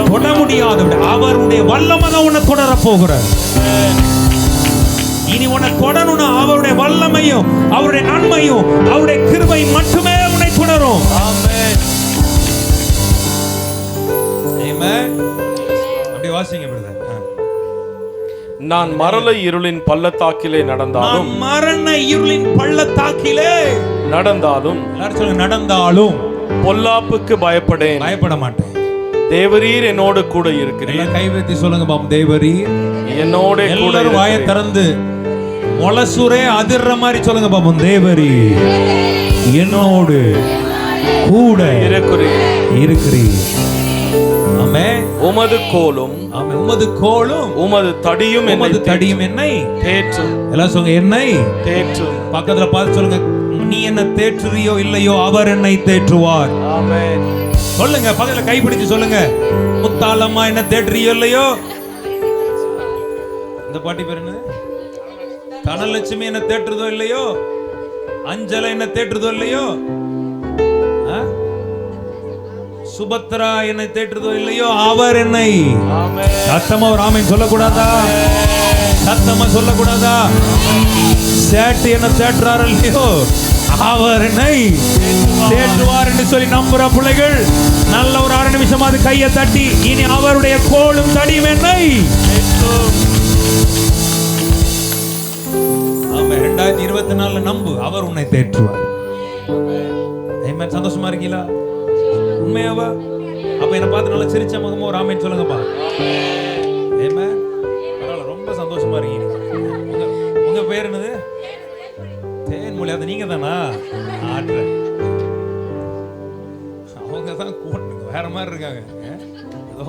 தொட முடியாதபடி அவருடைய வல்லமை தான் உன்னை தொடர போகிறார். இனி உன்னை தொடணும்னா அவருடைய வல்லமையும் அவருடைய நன்மையும் அவருடைய கிருபை மட்டுமே உன்னை தொடரும். ஆமென். ஆமென். அப்படியே வாசிங்க பிரதர். நான் மரண இருளின் பள்ளத்தாக்கிலே நடந்தாலும், மரண இருளின் பள்ளத்தாக்கிலே நடந்தாலும், எல்லாரும் சொல்லுங்க, நடந்தாலும் பொல்லாப்புக்கு பயப்பட மாட்டேன். தேவரீர் என்னோடு கூட இருக்கிறீர். கை வைத்து சொல்லுங்க பாப்போம், தேவரீர் என்னோட கூட. எல்லாரும் வாயை திறந்து மொளசூரே அதிர்ற மாதிரி சொல்லுங்க பாப்போம், தேவரீர் என்னோடு கூட இருக்கிறீர். ஆமென். உமது கோலும், ஆமென், உமது கோலும் உமது தடியும் என்னை தேற்றும். எல்லாம் சொல்லுங்க, என்னை தேற்றும். பக்கத்துல பார்த்து சொல்லுங்க, நீ என்ன தேற்றுறியோ இல்லையோ அவர் என்னை தேற்றுவார். ஆமென். சொல்லுங்க, பக்கத்துல கை பிடிச்சு சொல்லுங்க, முத்தாளம்மா என்ன தேற்றுறியோ இல்லையோ. இந்த பாட்டி பேர் என்ன? தனலட்சுமி என்ன தேற்றுதோ இல்லையோ, அஞ்சலை என்ன தேற்றுதோ இல்லையோ, சுபத்ரா என்னை தேற்றுதோ இல்லையோ, அவர் என்னை. சத்தமா ஒரு ஆமென் சொல்லக்கூடாதா? சத்தமா சொல்லக்கூடாதா? சேட்டு என்ன தேற்றுறாரு இல்லையோ, அவர் என்னை தேற்றுவார் என்று சொல்லி நம்புற பிள்ளைகள் நல்ல ஒரு 6 நிமிஷம் அது கையை தட்டி, இனி அவருடைய கோலும் தடியும் என்னை. ஆமா, 2024 நம்பு, அவர் உன்னை தேற்றுவார். சந்தோஷமா இருக்கீங்களா? உண்மையாவா? அப்ப என்ன பார்த்து நல்லா சிரிச்ச முகமா ஒரு ஆமென் சொல்லுங்கப்பா. ஆமென். பரவாயில்ல, ரொம்ப சந்தோஷமா இருக்கீங்க. உங்க பேர் என்னது? தேன்மொழி. அது நீங்க தானா? அவங்க தான் வேற மாதிரி இருக்காங்க. ஏதோ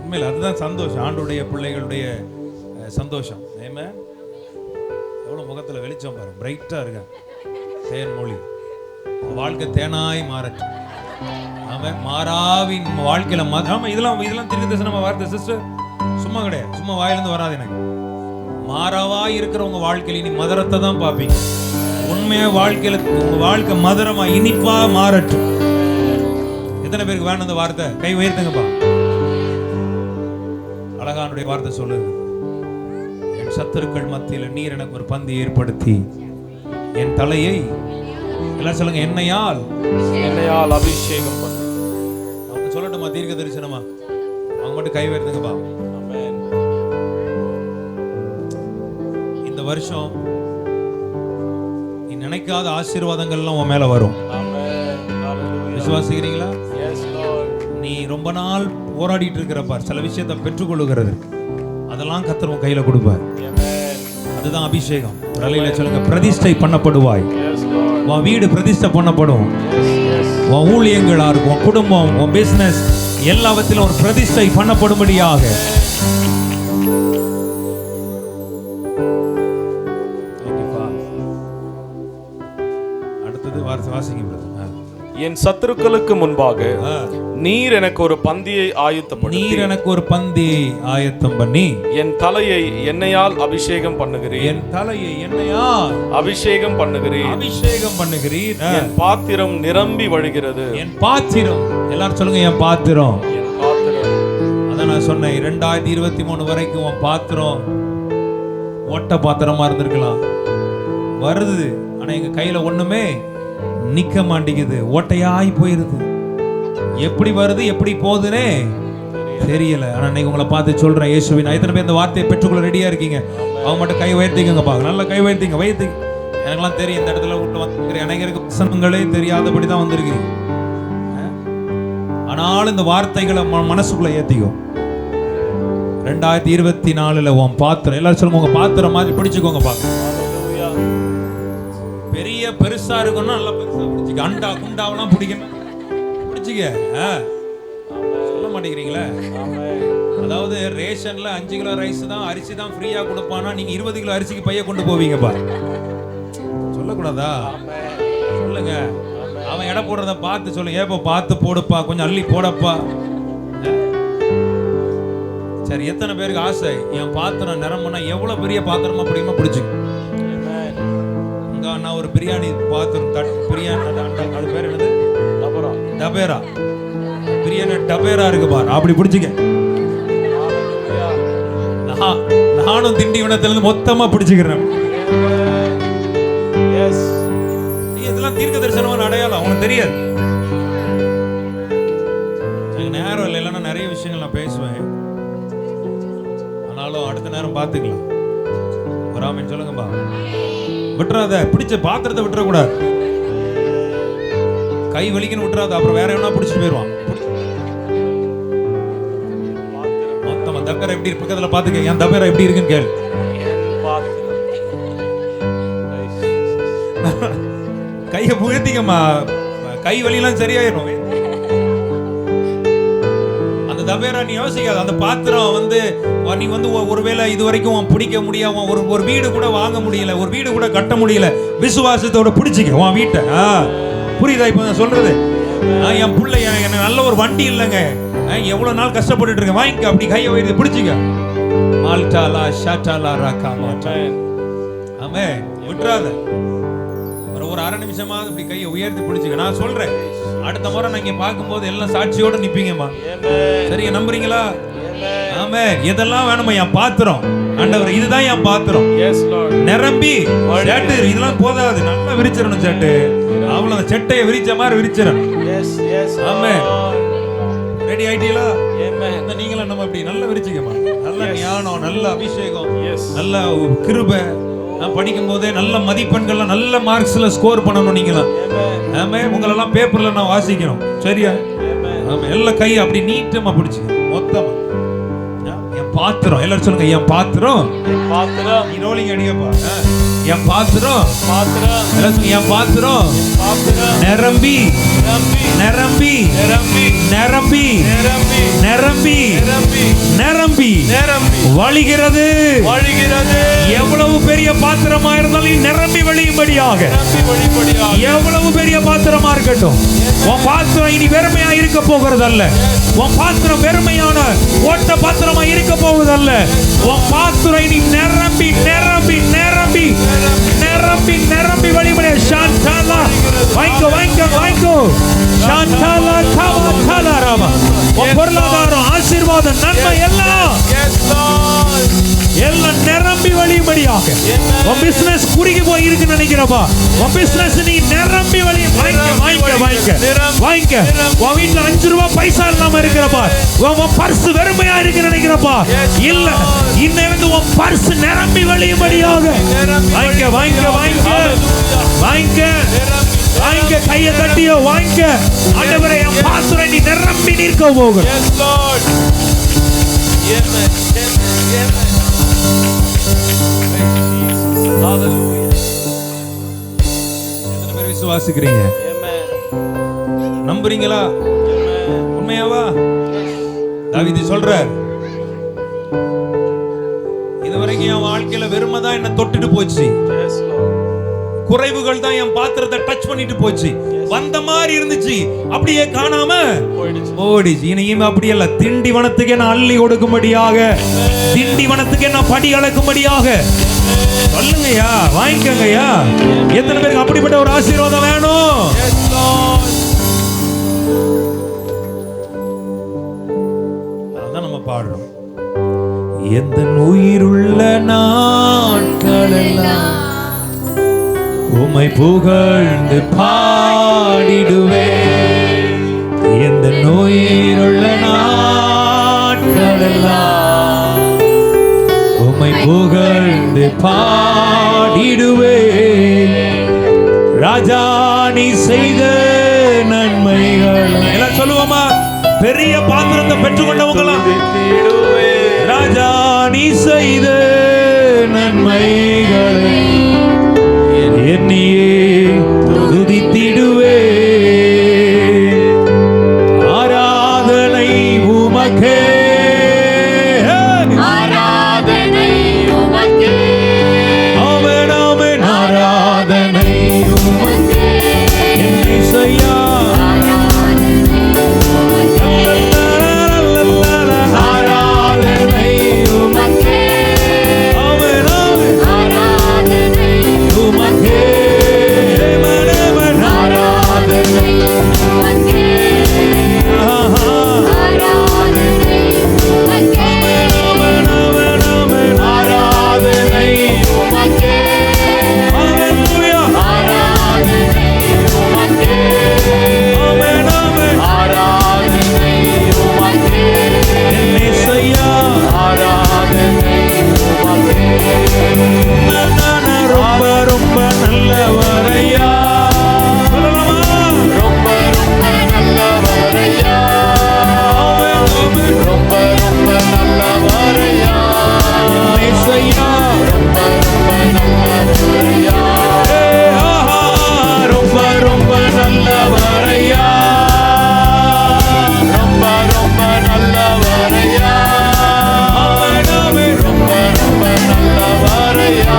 உண்மையில அதுதான் சந்தோஷம், ஆண்டுடைய பிள்ளைகளுடைய சந்தோஷம். ஆமென். எவ்வளவு முகத்துல வெளிச்சம் பாருங்க, பிரைட்டா இருக்க. தேன்மொழி வாழ்க்கை தேனாய் மாறட்டும். ஆமென். மாறாவின் வாழ்க்கையில ஆமா, இதெல்லாம் தீர்க்கதரிசன வார்த்தை சிஸ்டர், சும்மா கிடையாது, சும்மா வாயிலிருந்து வராது. எனக்கு மாறாவா இருக்கிறவங்க வாழ்க்கையில இனி மதுரத்தை தான் பார்ப்பீங்க. உண்மையா வாழ்க்கையில உங்க வாழ்க்கை மதுரமா இனிப்பா மாறட்டும். எத்தனை பேருக்கு வேணும் அந்த வார்த்தை? கை உயர்த்துங்கப்பா. அழகானுடைய வார்த்தை சொல்லுது, என் சத்துருக்கள் மத்தியில நீர் எனக்கு ஒரு பந்தி ஏற்படுத்தி என் தலையை எல்லாம் சொல்லுங்க எண்ணெயால் அபிஷேகம் பண்ணு. அவங்க சொல்லட்டுமா தீர்க்க தரிசனமா? அவங்க மட்டும் கை உயர்த்துங்கப்பா. ஆமென். இந்த வருஷம் நீ நினைக்காத ஆசீர்வாதங்கள்லாம் உன் மேல வரும். ஆமென். ஹalleluya. விசுவாசிக்கிறீங்களா? Yes Lord. நீ ரொம்ப நாள் போராடிட்டு இருக்கிறப்ப சில விஷயத்தை பெற்றுக்கொள்ளுகிறது, அதெல்லாம் கர்த்தர் உன் கையில கொடுப்பார். Amen. அதுதான் அபிஷேகம். ரலையில சொல்லுங்க, பிரதிஷ்டை பண்ணப்படுவாய். Yes Lord. உன் வீடு பிரதிஷ்டை பண்ணப்படும். உன் ஊழியங்களா இருக்கும், உன் குடும்பம், உன் பிசினஸ் எல்லாவற்றிலும் ஒரு பிரதிஷ்டை பண்ணப்படும்படியாக. அடுத்தது வாசிங்க பிரதர். என் சத்துருக்களுக்கு முன்பாக நீர் எனக்கு ஒரு பந்தியை ஆயத்தப்படுத்தி நீர் எனக்கு ஒரு பந்தியை ஆயத்தம் பண்ணி என் தலையை எண்ணெயால் அபிஷேகம் பண்ணுகிறீர். என் தலையை எண்ணெயால் அபிஷேகம் பண்ணுகிறீர். அபிஷேகம் பண்ணுகிறீர். என் பாத்திரம் நிரம்பி வழிகிறது. என் பாத்திரம், எல்லாரும் சொல்லுங்க என் பாத்திரம். என் பாத்திரம். அதான் நான் சொன்னேன், 2023 வரைக்கும் உன் பாத்திரம் ஓட்ட பாத்திரமா இருந்திருக்கலாம், வருது, ஆனா எங்க கையில ஒண்ணுமே நிக்க மாட்டேங்குது, ஓட்டையாய் போயிருது. எப்படி வருது எப்படி போகுதுன்னே தெரியல. ஆனா இன்னைக்கு உங்களை பார்த்து சொல்றேன், இயேசுவின் எத்தனை பேர் இந்த வார்த்தையை பெற்றுக்கொள்ள ரெடியா இருக்கீங்க? அவங்க மட்டும் கை உயர்த்திக்கங்க பாக்க, நல்லா கை உயர்த்திங்க, வைத்திங்க. எனக்கெல்லாம் தெரியும் இந்த இடத்துல விட்டு வந்து அனைவருக்கு வசனங்களே தெரியாதபடி தான் வந்திருக்கீங்க. ஆனாலும் இந்த வார்த்தைகளை மனசுக்குள்ள ஏத்திக்கும். 2024 உன் பாத்திரம், எல்லாரும் சொல்லுங்க உங்க பாத்திரம் மாதிரி பிடிச்சுக்கோங்க பாக்க. பெரிய பெருசா இருக்கும்னா நல்லா பெருசா பிடிச்சிக்க, அண்டா குண்டாவெல்லாம் பிடிக்கணும் பிடிச்சிக்க. சொல்ல மாட்டேங்கிறீங்களே. அதாவது ரேஷன்ல 5 கிலோ ரைஸ் தான், அரிசி தான் ஃப்ரீயா கொடுப்பானா, நீங்க 20 கிலோ அரிசிக்கு பைய கொண்டு போவீங்கப்பா. சொல்லக்கூடாதா? சொல்லுங்க. அவன் எடை போடுறத பார்த்து சொல்லுங்க, ஏப்பா பார்த்து போடுப்பா, கொஞ்சம் அள்ளி போடப்பா. சரி, எத்தனை பேருக்கு ஆசை என் பாத்திரம் நிரம்புனா எவ்வளவு பெரிய பாத்திரமா பிடிக்குமா பிடிச்சிக்க. நான் ஒரு பிரியாணி பாத்திரம், பிரியாணி அது பேர் என்னது? டபேரா. பிரியாணி டபேரா இருக்கு பாரு, அப்படி பிடிச்சிக்க. நானும் திண்டிவனத்துல இருந்து மொத்தமா பிடிச்சுக்கிறேன். இதெல்லாம் தீர்க்க தரிசனமான அடையாளம், உனக்கு தெரியாது. நேரம் இல்லைன்னா நிறைய விஷயங்கள் நான் பேசுவேன், ஆனாலும் அடுத்த நேரம் பார்த்துக்கலாம். ஒரு ஆமென் சொல்லுங்கப்பா. விட்டுறாத, பிடிச்ச பாத்திரத்தை விட்டுறக்கூடாது. கை வலிக்குன்னு விட்டுறாத, அப்புறம் வேற எவனா பிடிச்சிட்டு போயிடுவான். மொத்தமா தப்பேரா எப்படி பக்கத்துல பாத்துக்க, என் தப்பேரா எப்படி இருக்குன்னு கேளு. கையை புகத்திக்கம்மா, கை வலியெல்லாம் சரியாயிரும். அந்த தபேரா நீ யோசிக்காத, அந்த பாத்திரம் வந்து நீ வந்து ஒருவேளை இது வரைக்கும் பிடிக்க முடியாம ஒரு வீடு கூட வாங்க முடியல, ஒரு வீடு கூட கட்ட முடியல, விசுவாசத்தோட பிடிச்சிக்க உன் வீட்டை. புரியுதா இப்ப நான் சொல்றது? என் பிள்ளை எனக்கு நல்ல ஒரு வண்டி இல்லைங்க, எவ்வளவு நாள் கஷ்டப்பட்டு இருக்கேன், வாங்கிக்க. அப்படி கையை உயர்த்தி பிடிச்சிக்க. மால்டாலா ஷாட்டாலா ராக்கா மாட்டா. ஆமே, விட்டுறாத. ஒரு அரை நிமிஷமாவது இப்படி கையை உயர்த்தி பிடிச்சிக்க. நான் சொல்றேன், அடுத்த முறை நான் இங்க பார்க்கும்போது எல்லாம் சாட்சியோட நிப்பீங்கம்மா. சரிங்க, நம்புறீங்களா? ஆமே. எதெல்லாம் வேணுமா? என் பாத்திரம் ஆண்டவர், இதுதான் என் பாத்திரம். நிரம்பி சேட்டு இதெல்லாம் போதாது, நல்லா விரிச்சிடணும் சேட்டு. அவ்வளவு செட்டையை விரிச்ச மாதிரி விரிச்சிடணும். ஆமே. ரெடி ஆயிட்டீங்களா? நீங்களும் நம்ம இப்படி நல்லா விரிச்சிக்கமா. நல்ல ஞானம், நல்ல அபிஷேகம், நல்ல கிருபை. நான் படிக்கும் போதே நல்ல மதிப்பெண்கள்லாம் நல்ல மார்க்ஸ்ல ஸ்கோர் பண்ணணும். நீங்களாம் ஆமே. உங்களெல்லாம் பேப்பர்ல நான் வாசிக்கணும். சரியா? ஆமா. எல்லாம் கை அப்படி நீட்டமா பிடிச்சிக்க மொத்தமா. என் பாத்திரம், எல்லாரும் சொல்லுங்க என் பாத்திரம். நீ ரோலிங் அடிக்கப்பா. என் பாத்திரம், எல்லாம் சொல்லுங்க என் பாத்திரம் நிரம்பி நிரம்பி நிரம்பி நிரம்பி நிரம்பி வழிகிறது. எவ்வளவு பெரிய பாத்திரமா இருந்தாலும் நிரம்பி வழியும்படியாக, எவ்வளவு பெரிய பாத்திரமா இருக்கட்டும், உன் பாத்திரம் இனி வெறுமையா இருக்க போகிறதல்ல. உன் பாத்திரம் வெறுமையான ஓட்ட பாத்திரமா இருக்க போவதல்ல. உன் பாத்திரம் இனி நிரம்பி நிரம்பி நிரம்பி நிரம்பி நிரம்பி வழிபட. சாந்தாலா வாங்கிக்கோ வாங்கிக்கோ வாங்கிக்கோ. சாந்தாலா காவா காலாராமா. உன் பொருளாதாரம், ஆசீர்வாதம், நன்மை எல்லாம் எல்லாம் நிரம்பி வழிபடியா. வழியும்படியாக. உன் பிசினஸ் குறுகி போய் இருக்குன்னு நினைக்கிறப்பா, உன் பிசினஸ் நீ நிரம்பி வழியும். வாங்கிக்க. உன் வீட்டுல 5 ரூபாய் பைசா இல்லாம இருக்கிறப்பா, உன் பர்ஸ் வெறுமையா இருக்கு நினைக்கிறப்பா, இல்ல இன்னிலிருந்து உன் பர்ஸ் நிரம்பி வழியும்படியாக. வாங்கிக்க. கையை தட்டியோ வாங்கிக்க. ஆண்டவரே, என் பாத்திரம் நீ நிரம்பி நிற்க போகும். விசுவாசிக்கிறீங்க? நம்புறீங்களா? உண்மையாவா? தாவீது சொல்றார், இதுவரைக்கும் என் வாழ்க்கையில வெறுமை தான் என்ன தொட்டுட்டு போச்சு, குறைவுகள் தான் என் பாத்திரத்தை டச் பண்ணிட்டு போச்சு, வந்த மாதிரி இருந்துச்சு, அப்படியே காணாம ஓடிச்சு. இனியும் அப்படி அல்ல. திண்டிவனத்துக்கு நான் அள்ளி கொடுக்கும்படியாக, திண்டிவனத்துக்கு நான் படி அளக்கும்படியாக. சொல்லுங்கய்யா, வாங்கிக்கங்கய்யா. எத்தனை பேருக்கு அப்படிப்பட்ட ஒரு ஆசீர்வாதம் வேணும்? அதான் நம்ம பாடுறோம். எந்த உயிருள்ள நாட்களெல்லாம் உம்மை புகழ்ந்து பாடிடுவே. எந்த உயிருள்ள நாட்களெல்லாம் உம்மை புகழ்ந்து பாடிடுவே. ராஜா நீ செய்த நன்மைகள் எல்லாம் சொல்லுவோமா? பெரிய பாத்திரத்தை பெற்றுக்கொண்டவங்களாம், ராஜா நீ செய்த நன்மைகளை என்னையே துதித்திடுவே. ஆராதனை உமக்கே, ஆராதனை உமக்கே, ஆமென் ஆமென். ஆராதனை உமக்கே என் இயேசையா. ஆராதனை உமக்கே, ஆமென் ஆமென். ஆராதனை உமக்கே, ஆமென் ஆமென். ஆராதனை உமக்கே, ஆராதனை உமக்கே, ஆமென் ஆமென் ஆமென். ஆராதனை உமக்கே, ஹalleluya. ஆராதனை உமக்கே, ஆமென் ஆமென். ஆராதனை உமக்கே இயேசையா. ஆராதனை உமக்கே. ரொம்ப ரொம்ப நல்லவரையா. ரொம்ப ரொம்ப நல்லவரையா. ரொம்ப ரொம்ப நல்லவரையா. இயேசையா. ரொம்ப ரொம்ப நல்லவரையா. ரொம்ப ரொம்ப நல்லவரையா. ரொம்ப ரொம்ப நல்லவரையா. ரொம்ப ரொம்ப நல்லவரையா.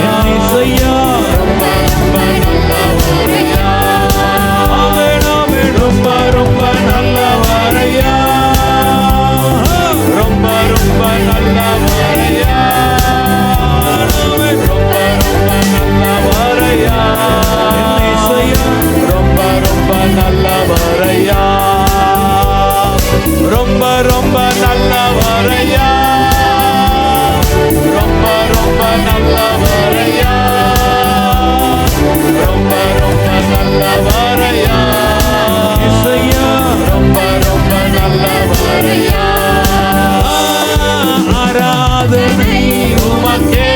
இயேசையா. ரொம்ப ரொம்ப நல்லவரையா. ரொம்ப ரொம்ப நல்லவரையா. ரொம்ப ரொம்ப நல்லவரையா. ரொம்ப ரொம்ப நல்லவரையா. இயேசையா. ரொம்ப ரொம்ப நல்லவரையா. ரொம்ப ரொம்ப நல்லவரையா. ரொம்ப ரொம்ப நல்லவரையா. ரொம்ப ரொம்ப நல்லவரையா. இயேசையா. ரொம்ப ரொம்ப நல்லவரையா. ஆராதனை உமக்கே,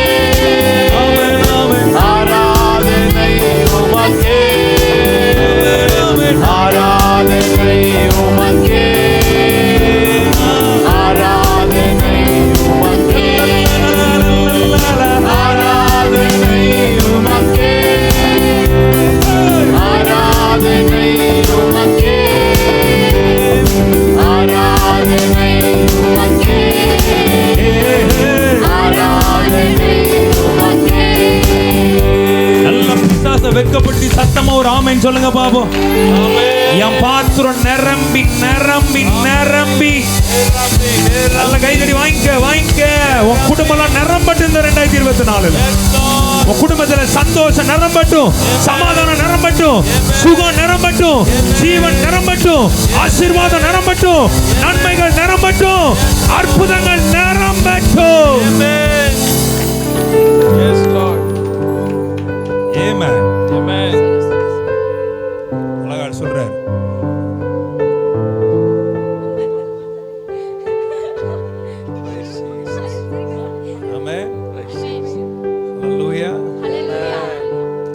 ஆமென் ஆமென். ஆராதனை உமக்கே, ஆமென். ஆராதனை உமக்கே, ஆராதனை உமக்கே, ஆராதனை உமக்கே, ஆராதனை உமக்கே, ஆராதனை உமக்கே, ஆராதனை உமக்கே. நல்ல பிசாச வெட்கப்பட்டு சத்தமா ஒரு ஆமென் சொல்லுங்க பாப்போம். என் பாத்திரம் நிரம்பி நிரம்பி நிரம்பி. நல்ல கைதடி வாங்கிக்க. உன் குடும்பம் நிரம்பட்டும் இந்த 2024. உன் குடும்பத்துல சந்தோஷம் நிரம்பட்டும், சமாதானம் நிரம்பட்டும், சுகம் நிரம்பட்டும், ஜீவன் நிரம்பட்டும், ஆசீர்வாதம் நிரம்பட்டும், நன்மைகள் நிரம்பட்டும், அற்புதங்கள் நிரம்பட்டும். Yes, Lord. Amen. Amen. அழகா சொல்றாரு. ஆமென். ஹalleluya.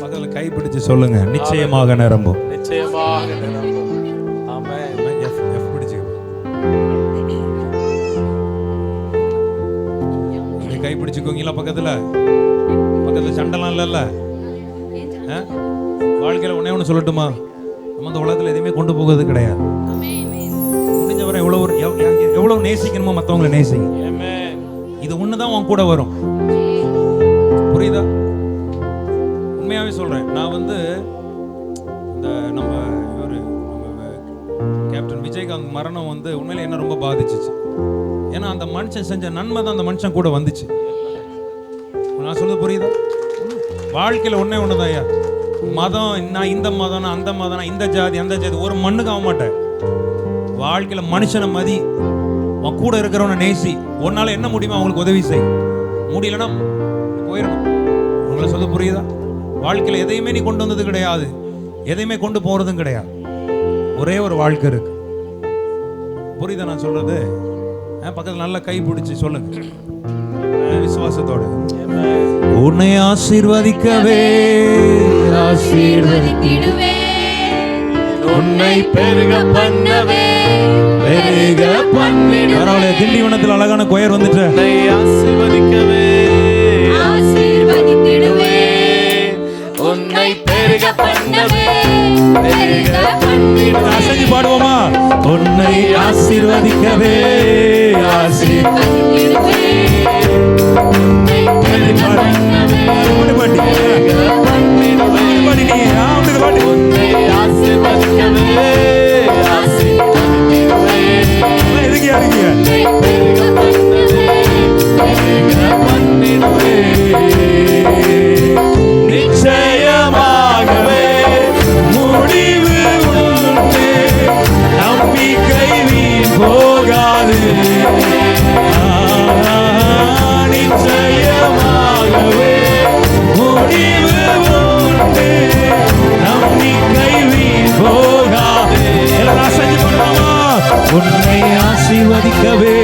பக்கத்துல கை பிடிச்சு சொல்லுங்க, நிச்சயமாக நிரம்பும். நிச்சயமாக நிரம்பும். ஆமென். F பிடிச்சு கை பிடிச்சுக்கோங்களா? பக்கத்துல சண்டைலாம் இல்லைல்ல? வாழ்க்கையில் ஒன்னே சொல்லட்டுமா? நம்ம இந்த உலகத்தில் எதுவுமே கொண்டு போகிறது கிடையாது. முடிஞ்சவரை எவ்வளவு நேசிக்கணுமோ மற்றவங்களை நேசிங்க. இது ஒண்ணுதான் உன் கூட வரும். புரியுதா? உண்மையாவே சொல்றேன். நான் இந்த நம்ம கேப்டன் விஜயகாந்த் மரணம் உண்மையில என்ன ரொம்ப பாதிச்சிச்சு. ஏன்னா அந்த மனுஷன் செஞ்ச நன்மை தான் அந்த மனுஷன் கூட வந்துச்சு. நான் சொல்றது புரியுதா? வாழ்க்கையில் ஒண்ணுதான் ஐயா. மதம், நான் இந்த மதம், அந்த மதம், இந்த ஜாதி அந்த ஜாதி, ஒரு மண்ணுக்கு ஆக மாட்டேன். வாழ்க்கையில் மனுஷனை மதி, உன் கூட இருக்கிறவனை நேசி. உன்னால என்ன முடியுமோ அவங்களுக்கு உதவி செய். முடியலன்னா போயிடணும். உங்களை சொல்ல புரியுதா? வாழ்க்கையில் எதையுமே நீ கொண்டு வந்தது கிடையாது, எதையுமே கொண்டு போறதும் கிடையாது. ஒரே ஒரு வாழ்க்கை இருக்கு. புரியுதா நான் சொல்றது? பக்கத்தில் நல்லா கை பிடிச்சி சொல்லுங்க விசுவாசத்தோட. உன்னை ஆசீர்வதிக்கவே ஆசீர்வதித்திடுவே, உன்னை பெருக பண்ணவே பெருக பண்ணிடுவே. பரவாயில்ல, திண்டிவனத்தில் அழகான கொயர் வந்துட்டு. உன்னை ஆசீர்வதிக்கவே ஆசீர்வதித்திடுவே, உன்னை பெருக பண்ணவே பெருக பண்ணிடுவே. அசைஞ்சு பாடுவோமா? உன்னை ஆசீர்வதிக்கவே ஆசீர்வதித்திடுவே, உன்னை பெருக பண்ணவே பெருக பண்ணிடுவே. உன்னை ஆசீர்வதிக்கவே ஆசீர்வதித்திடுவே, உன்னை பெருக பண்ணவே பெருக பண்ணிடுவே. நிச்சயமாகவே முடிவு உண்டு, நம்பிக்கை வீண் போகாது. நிச்சயமாகவே முடிவு உண்டு, நம்பிக்கை வீண் போகாது. எல்லாரும் அசைஞ்சு பண்ணுவோமா? உன்னை ஆசீர்வதிக்கவே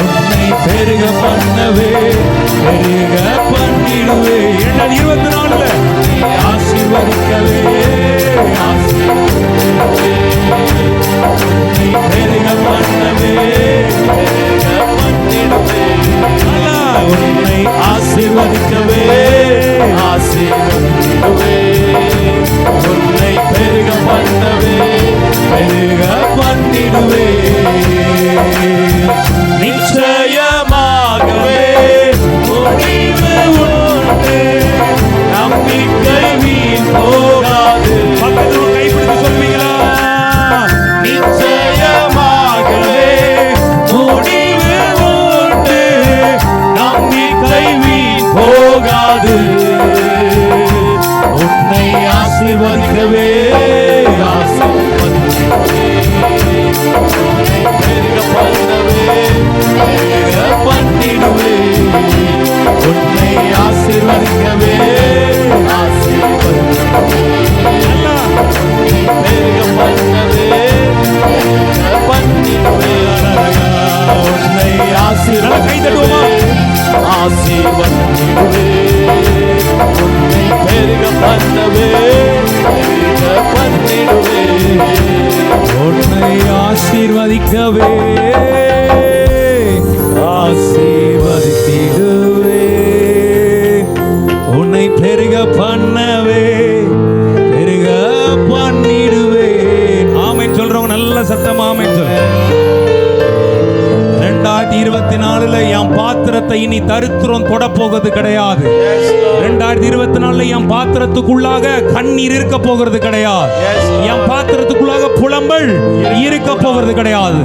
உன்னை பெருக பண்ணவே பெருக பண்ணிடுவே. 2024 ஆசீர்வதிக்கவே உன்னை பெருக பண்ணவே பெருக பண்ணிடுவே. உன்னை ஆசீர்வதிக்கவே ஆசீர்வதிக்கவே, உன்னை பெருக பண்ணவே பெருக பண்ணிடுவே. நிச்சயமாகவே முடிவு உண்டு, நம்பிக்கை வீண் போகாது. பக்கத்தில் கைப்பிடித்து சொல்வீங்களா? நிச்சயமாகவே முடிவு உண்டு, நம்பிக்கை வீண் போகாது. உன்னை ஆசீர்வதிக்கவே ஆசீர்வதிக்கவே, பெருக பண்ணவே பெருக பண்ணிடுவே. உன்னை ஆசீர்வதிக்கவே ஆசீர்வதிக்கவே, பெருக பண்ணவே பெருக பண்ணிடுவே. உன்னை ஆசீர்வதிக்கவே ஆசீர்வதிக்கவே, உன்னை பெருக பண்ணவே பெருக பண்ணிடுவே. உன்னை ஆசீர்வதிக்கவே ஆசீர்வதித்திடுவே, உன்னை பெருக பண்ணவே பெருக பண்ணிடுவேன். ஆமென் சொல்றவங்க நல்ல சத்தமா ஆமென் சொல்லுங்க. 2024 என் பாத்திரத்தை இனி தரித்திரம் தொட போகிறது கிடையாது. 2024 என் பாத்திரத்துக்குள்ளாக கண்ணீர் இருக்க போகிறது கிடையாது. என் பாத்திரத்துக்குள்ளாக புலம்பல் இருக்க போகிறது கிடையாது.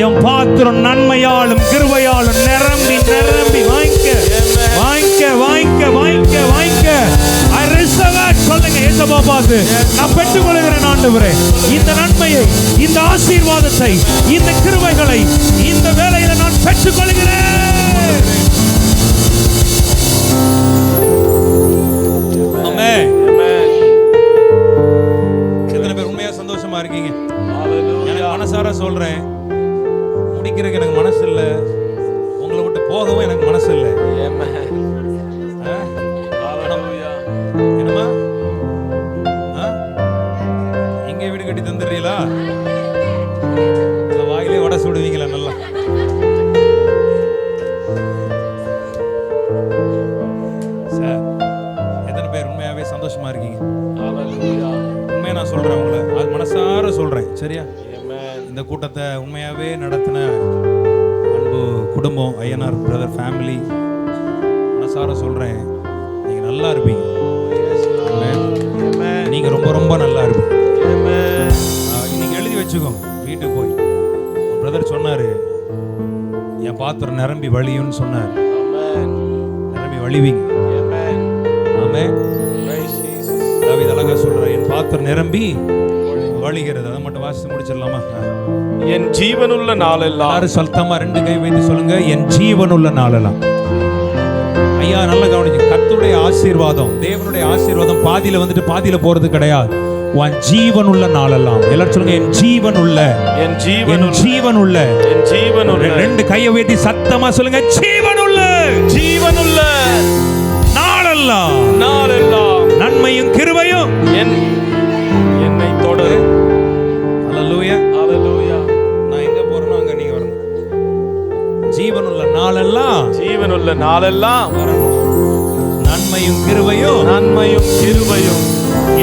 என் பாத்திரம் நன்மையாலும் கிருபையாலும் நிரம்பி நிரம்பி வாங்கிக்க வாங்கிக்க வாங்கிக்க வாங்கிக்க வாங்கிக்க. சொல்லுங்க ஏசப்பா பார்த்து, நான் பெற்றுக்கொள்கிறேன் ஆண்டவரே. ஆண்டவரே, இந்த நன்மையை, இந்த ஆசீர்வாதத்தை, இந்த கிருபைகளை இந்த வேளையில நான் பெற்றுக் கொள்கிறேன். ஆமென். எத்தனை பேர் உண்மையா சந்தோஷமா இருக்கீங்க? எனக்கு மனசார சொல்றேன், முடிக்கிறதுக்கு எனக்கு மனசு இல்ல, உங்களை விட்டு போகவும் எனக்கு மனசு இல்லை. என்னமா எங்க வீடு கட்டி தந்துடுறீங்களா? வாயிலே வடை சுடுவீங்களா? நல்லா சார், எத்தனை பேர் உண்மையாவே சந்தோஷமா இருக்கீங்க? உண்மையா நான் சொல்றேன், உங்களை அது மனசார சொல்றேன். சரியா? இந்த கூட்டத்தை உண்மையாவே நடத்தின அன்பு குடும்பம், ஐயனார் பிரதர் ஃபேமிலி, மனசார சொல்றேன், நீங்க நல்லா இருப்பீங்க. நீங்க ரொம்ப ரொம்ப நல்லா இருப்பீங்க. நீங்க எழுதி வச்சுக்கோங்க, வீட்டுக்கு போய். பிரதர் சொன்னாரு, என் பாத்திரம் நிரம்பி வழியும்னு சொன்னார். நிரம்பி வழிவீங்க. ஆமென். தாவீது அழகா சொல்றார், என் பாத்திரம் நிரம்பி வழிகிறது. அதை மட்டும் வாசித்து முடிச்சிடலாமா? என் ஜீவனுள்ள நாளெல்லாம். சத்தமா 2 கை வைத்து சொல்லுங்க, என் ஜீவனுள்ள நாளெல்லாம். ஐயா நல்லா கவனிச்சு, கர்த்தருடைய ஆசீர்வாதம், தேவனுடைய ஆசீர்வாதம் பாதியில வந்துட்டு பாதியில போறது கிடையாது. உன் ஜீவனுள்ள நாளெல்லாம். எல்லாரும் சொல்லுங்க, என் ஜீவனுள்ள, என் ஜீவனுள்ள, ஜீவனுள்ள, என் ஜீவனுள்ள. 2 கையை வைத்து சத்தமா சொல்லுங்க, ஜீவனுள்ள, ஜீவனுள்ள நாளெல்லாம். நாளெல்லாம் நன்மையும் கிருபையும் என்னை தொடரும். ஹல்லேலூயா, ஹல்லேலூயா. நான் எங்க போறேனோ அங்க நீங்க வரணும். ஜீவனுள்ள நாளெல்லாம், ஜீவனுள்ள நாளெல்லாம் வரணும். நன்மையும் கிருபையும், நன்மையும் கிருபையும்.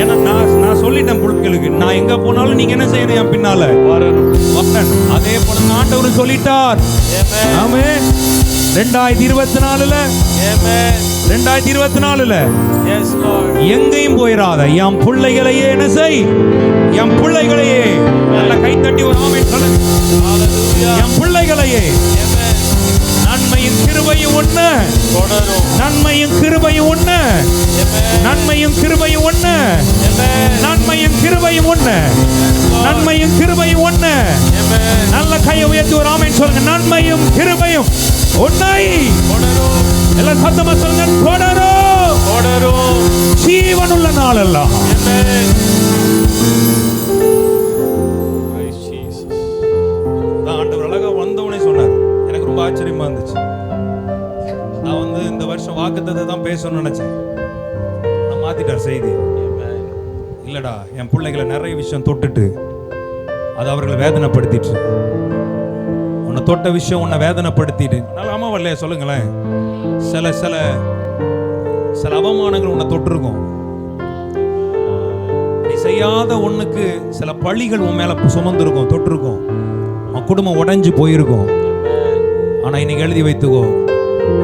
ஏன்னா நான் சொல்லிட்டேன் புழுக்களுக்கு, நான் எங்க போனாலும் நீங்க என்ன செய்யணும், என் பின்னால வரணும். அதே போல ஆண்டவர் சொல்லிட்டார். ஆமென். 2024ல, ஆமென். 2024ல எஸ் லார்ட், எங்கேயும் போயிராத, என் பிள்ளைகளையே என்ன செய், என் பிள்ளைகளையே. நல்ல கை தட்டி ஒரு ஆமென் சொல்லுங்க. ஹல்லேலூயா. என் பிள்ளைகளையே ஆமென். நன்மையும் கிருபையும் ஒண்ணு தொடரும். நன்மையும் கிருபையும் ஒண்ணு. நன்மையும் கிருபையும் ஒண்ணு. நன்மையும் கிருபையும் ஒண்ணு. நன்மையும் கிருபையும் ஒண்ணு. நல்ல கையை உயர்த்தி ஒரு ஆமென் சொல்லுங்க. நன்மையும் கிருபையும் ஒன்றை தொடரும். எல்லாம் சத்தமா சொல்லுங்க, தொடரும். தொடரும். ஜீவனுள்ள நாளெல்லாம். ஆமென். Praise Jesus. ஆண்டவர் அழகா வந்தவனே சொன்னார். எனக்கு ரொம்ப ஆச்சரியமா இருந்துச்சு. நான் வந்து இந்த வருஷம் வாக்குத்தத்தத்தை தான் பேசணும்னு நினைச்சேன். நான் மாத்திட்டார் செய்தி. இல்லடா, என் பிள்ளைகளை நிறைய விஷயம் தொட்டுட்டு அது அவர்களை வேதனைப்படுத்திட்டு, உன்னை தொட்ட விஷயம் உன்னை வேதனைப்படுத்திட்டு, நல்லா அம்மா வரலையா சொல்லுங்களேன். சில சில சில அவமானங்கள் உன்னை தொட்டிருக்கும். நீ செய்யாத ஒண்ணுக்கு சில பழிகள் உன் மேல சுமந்திருக்கும், தொட்டிருக்கும். உன் குடும்பம் உடைஞ்சு போயிருக்கும். ஆனா இன்னைக்கு எழுதி வைத்துக்கோ,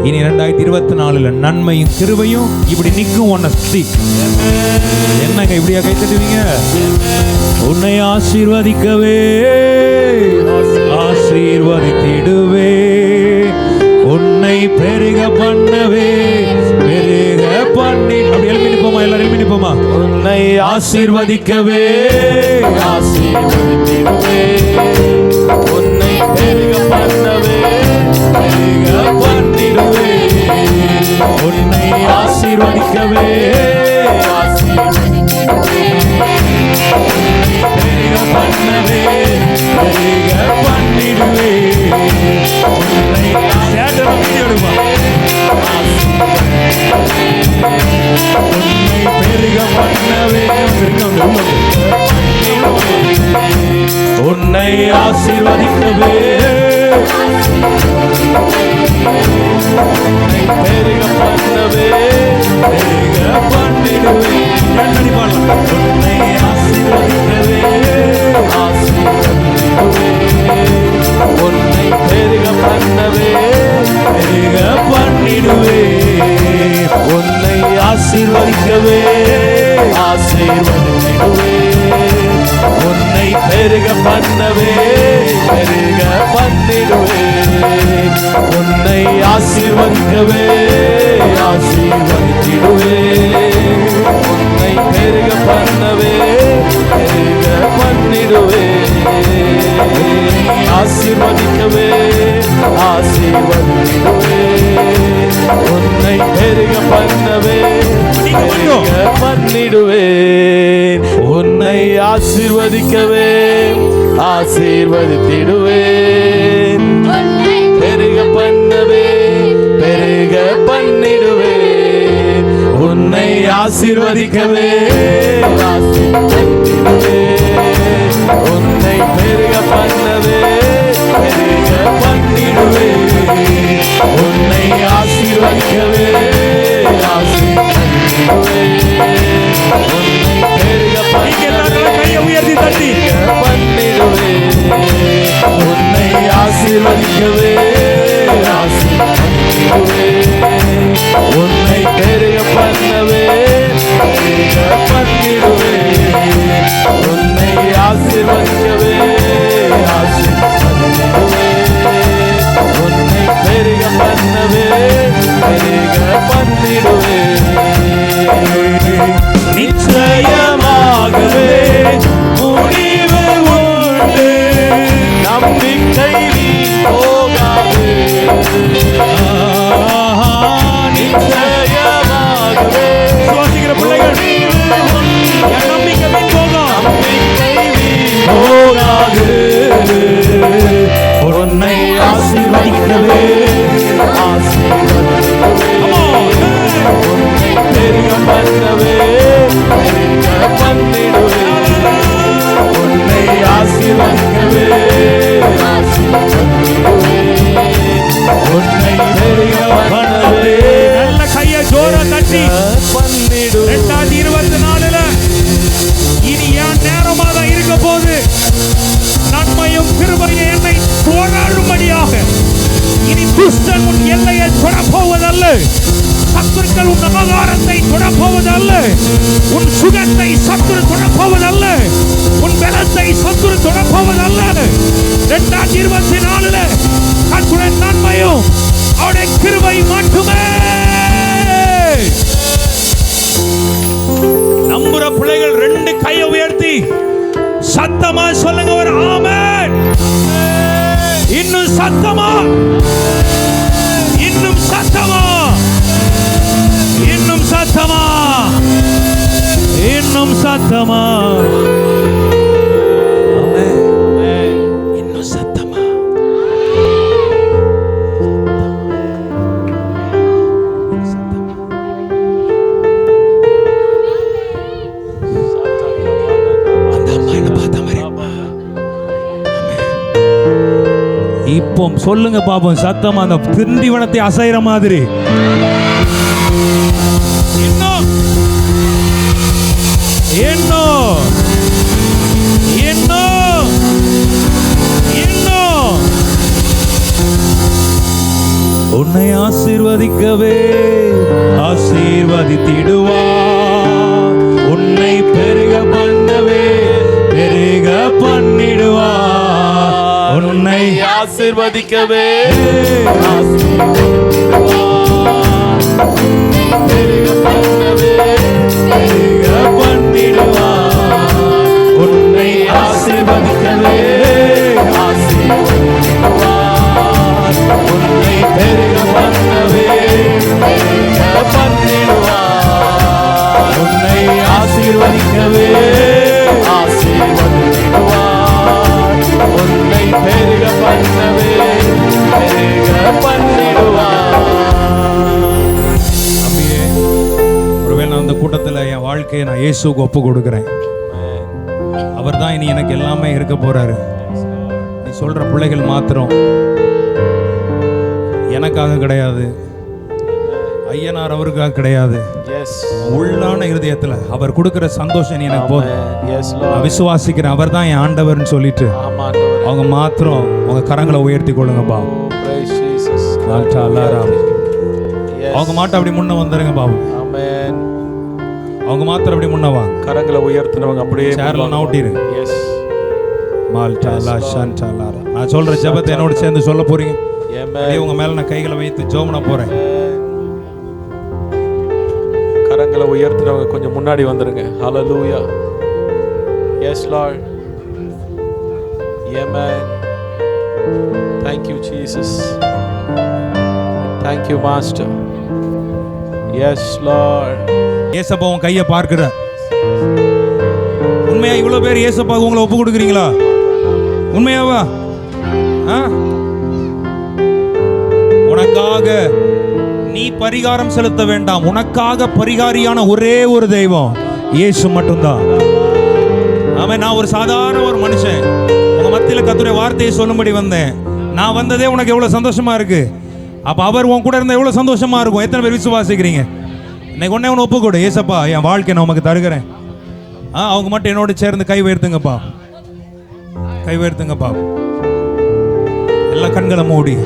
இனி 2024ல நன்மையும் கிருபையும் இப்படி நிற்கும் உன்னை சுத்தி. என்னங்க இப்படியா கை தட்டுவீங்க? உன்னை ஆசீர்வதிக்கவே ஆசீர்வதித்திடுவே, உன்னை பெருக பண்ணவே பெருக பண்ணி. அப்படி எழுப்பி நிப்போமா? எல்லாரும் எழுப்பி நிப்போமா? உன்னை ஆசீர்வதிக்கவே ஆசீர்வதித்திடுவே, உன்னை பெருக பண்ணவே பெருக பண்ணிடுவே, உன்னை ஆசீர்வதிக்கவே ஆசீர்வதித்திடுவே, பெருக பண்ணவே பெருக பண்ணிடுவே, உன்னை சேட்டமா உன்னை பெருக பண்ணவே உன்னை ஆசீர்வதிக்கவே பெருக பண்ணவே பெருக பண்ணிடுவே. உன்னை ஆசீர்வதிக்கவே ஆசீர்வதிக்கவே, உன்னை பெருக பண்ணவே பெருக பண்ணிடுவே, உன்னை ஆசீர்வதிக்கவே ஆசீர்வதிக்கவே, உன்னை பெருக பண்ணவே பெருக பண்ணிடுவே, உன்னை ஆசீர்வதிக்கவே ஆசீர்வதித்திடுவே, உன்னை பெருக பண்ணவே பெருக பெருக பண்ணவே பெருக பண்ணிடுவேன். உன்னை ஆசீர்வதிக்கவே ஆசீர்வதித்திடுவேன். பெருக பண்ணவே பெருக பண்ணிடுவேன். உன்னை ஆசீர்வதிக்கவே ஆசீர்வதித்திடுவேன். உன்னை பெருக பண்ணவே பெருக பண்ணிடுவேன். உன்னை ஆசீர்வதிக்கவே ஆசீர்வதித்திடுவேன். உன்னை பெருக கையை உயர்த்தி தட்டி பண்ணிடுவேன். உன்னை ஆசீர்வதிக்கவே ஆசீர்வதித்திடுவேன். உன்னை பெருக பண்ணவே பெருக பண்ணிடுவேன். உன்னை ஆசீர்வதிக்கவே ஆசீர்வதித்திடுவேன். உன்னை பெருக பண்ணவே பெருக பண்ணிடுவேன். நிச்சயமாகவே முடிவு உண்டு. நம்பிக்கை போகாது. நிச்சயமாகவே சுவாசிக்கிற பிள்ளைகள் என் நம்பிக்கை வீண் போகும். போகாது. உன்னை ஆசீர்வதிக்கவே உன்னை பெருக பண்ணவே பெருக பண்ணிடுவேன். உன்னை ஆசீர்வதிக்கவே ஆசீர்வதித்திடுவேன். உன்னை பெருக பண்ணவே நல்ல கையை ஜோரா தட்டி பண்ணிடுவேன். 2024 இனி என் நேரமா தான் இருக்க போது நன்மையும் கிருபையும் என்னை தொடரும்படியாக இனி துஷ்டன் உன் எல்லையை தொடப்போவதல்ல. சத்துருக்கள் உன் ஆகாரத்தை தொடப்போவதல்ல. உன் சுகத்தை சத்துரு தொடப்போவதல்ல. உன் பலத்தை சத்துரு தொடப்போவதல்ல. 2024 கர்த்தருடைய நன்மையும் அவருடைய கிருபை மட்டுமே. நம்புற பிள்ளைகள் 2 கையை உயர்த்தி சத்தமா சொல்லுங்க ஒரு ஆமென். இன்னும் சத்தமா, இன்னும் சத்தமா, இன்னும் சத்தமா, இன்னும் சத்தமா. ஆமென். இன்னும் சத்தமா. இப்போ சொல்லுங்க பாப்போம் சத்தமா, அந்த திண்டிவனத்தை அசைற மாதிரி. இன்னும் இன்னும் இன்னும் இன்னும் உன்னை ஆசீர்வதிக்கவே ஆசீர்வதித்திடுவார். உன்னை பெருக பண்ணவே பெருக பண்ணிடுவார். உன்னை ஆசீர்வதிக்கவே பெருக பண்ணிடுவார். உன்னை ஆசீர்வதிக்கவே ஆசீர்வதிப்பார். உன்னை பெருக பண்ணவே பெருக பண்ணிடுவார். உன்னை ஆசீர்வதிக்கவே ஆசீர்வதிப்பார். உன்னை பெருக பண்ணவே பெருக பண்ணிடுவார். அப்படியே ஒருவேளை நான் அந்த கூட்டத்தில் என் வாழ்க்கையை நான் இயேசுவுக்கு ஒப்பு கொடுக்குறேன். அவர் தான் இனி எனக்கு எல்லாமே இருக்க போறாரு. நீ சொல்ற பிள்ளைகள் மாத்திரம் எனக்காக கிடையாது, ஐயனார் அவருக்காக கிடையாது. உள்ளான இருதயத்துல அவர் கொடுக்கிற சந்தோஷம் எனக்கு போதும். நான் விசுவாசிக்கிறேன் அவர் தான் என் ஆண்டவர்னு சொல்லிட்டு அவங்க மாத்திரம் உங்க கரங்களை உயர்த்தி கொள்ளுங்கப்பா. அவங்க மாட்டம் அப்படி முன்ன வந்துருங்க பாபு. அவங்க மாத்திரம் அப்படி முன்ன வாங்க. கரங்களை உயர்த்தினவங்க அப்படியே சேர்ல நவுட்டிரு. நான் சொல்ற ஜெபத்தை என்னோட சேர்ந்து சொல்ல போறீங்க. உங்க மேல நான் கைகளை வைத்து ஜெபம் பண்ண போறேன். கரங்களை உயர்த்தினவங்க கொஞ்சம் முன்னாடி வந்துருங்க. ஹல்லேலூயா. Yes Lord. Amen. Thank you Jesus. Thank you Master. Yes, Lord. ஏசப்பா உன் கையை பார்க்கிற. உண்மையா இவ்வளவு பேர் ஏசப்பா உங்களை ஒப்பு கொடுக்குறீங்களா? உண்மையாவா? உனக்காக நீ பரிகாரம் செலுத்த வேண்டாம். உனக்காக பரிகாரியான ஒரே ஒரு தெய்வம் இயேசு மட்டும்தான். ஆமென். நான் ஒரு சாதாரண ஒரு மனுஷன் உங்க மத்தியில கர்த்தருடைய வார்த்தையை சொல்லும்படி வந்தேன். நான் வந்ததே உனக்கு எவ்வளவு சந்தோஷமா இருக்கு. அப்ப அவர் உன் கூட இருந்தா எவ்வளவு சந்தோஷமா இருக்கும். எத்தனை பேர் விசுவாசிக்கிறீங்க? இன்னைக்கு ஒன்னே ஒன்று ஒப்புக்கொடு. ஏசப்பா என் வாழ்க்கை நான் உமக்கு தருகிறேன். அவங்க மட்டும் என்னோட சேர்ந்து கை உயர்த்துங்கப்பா, கை உயர்த்துங்கப்பா. எல்லா கண்களை மூடி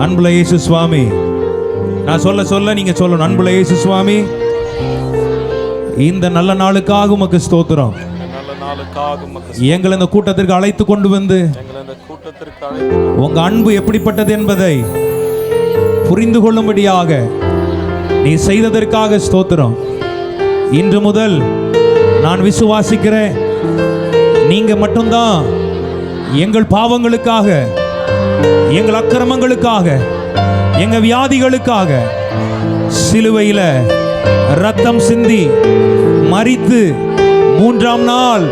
அன்புள்ள இயேசு சுவாமி, நான் சொல்ல சொல்ல நீங்க சொல்லணும். அன்புள்ள இயேசு சுவாமி, இந்த நல்ல நாளுக்காக உமக்கு ஸ்தோத்திரம். எங்களை இந்த கூட்டத்திற்கு அழைத்து கொண்டு வந்து உங்க அன்பு எப்படிப்பட்டது என்பதை புரிந்து கொள்ளும்படியாக நீ செய்ததற்காக ஸ்தோத்திரம். இன்று முதல் நான் விசுவாசிக்கிறேன், நீங்க மட்டும்தான் எங்கள் பாவங்களுக்காக, எங்கள் அக்கிரமங்களுக்காக, எங்க வியாதிகளுக்காக சிலுவையில ரத்தம் சிந்தி மரித்து 3ஆம் நாள்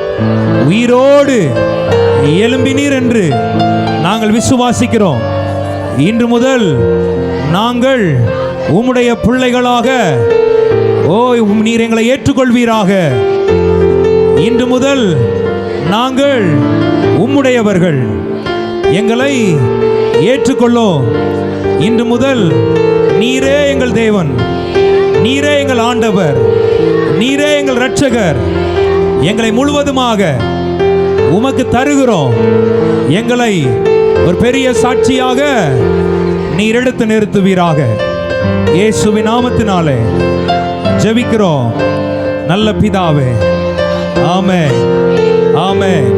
உயிரோடு எழும்பினீர் என்று நாங்கள் விசுவாசிக்கிறோம். இன்று முதல் நாங்கள் உம்முடைய பிள்ளைகளாக, நீர் எங்களை ஏற்றுக்கொள்வீராக. இன்று முதல் நாங்கள் உம்முடையவர்கள், எங்களை ஏற்றுக்கொள்ளும். இன்று முதல் நீரே எங்கள் தேவன், நீரே எங்கள் ஆண்டவர், நீரே எங்கள் இரட்சகர். எங்களை முழுவதுமாக உமக்கு தருகிறோம். எங்களை ஒரு பெரிய சாட்சியாக நீர் எடுத்து நிறுத்துவீராக. இயேசுவின் நாமத்தினாலே ஜெபிக்கிறோம் நல்ல பிதாவே. ஆமென், ஆமென்.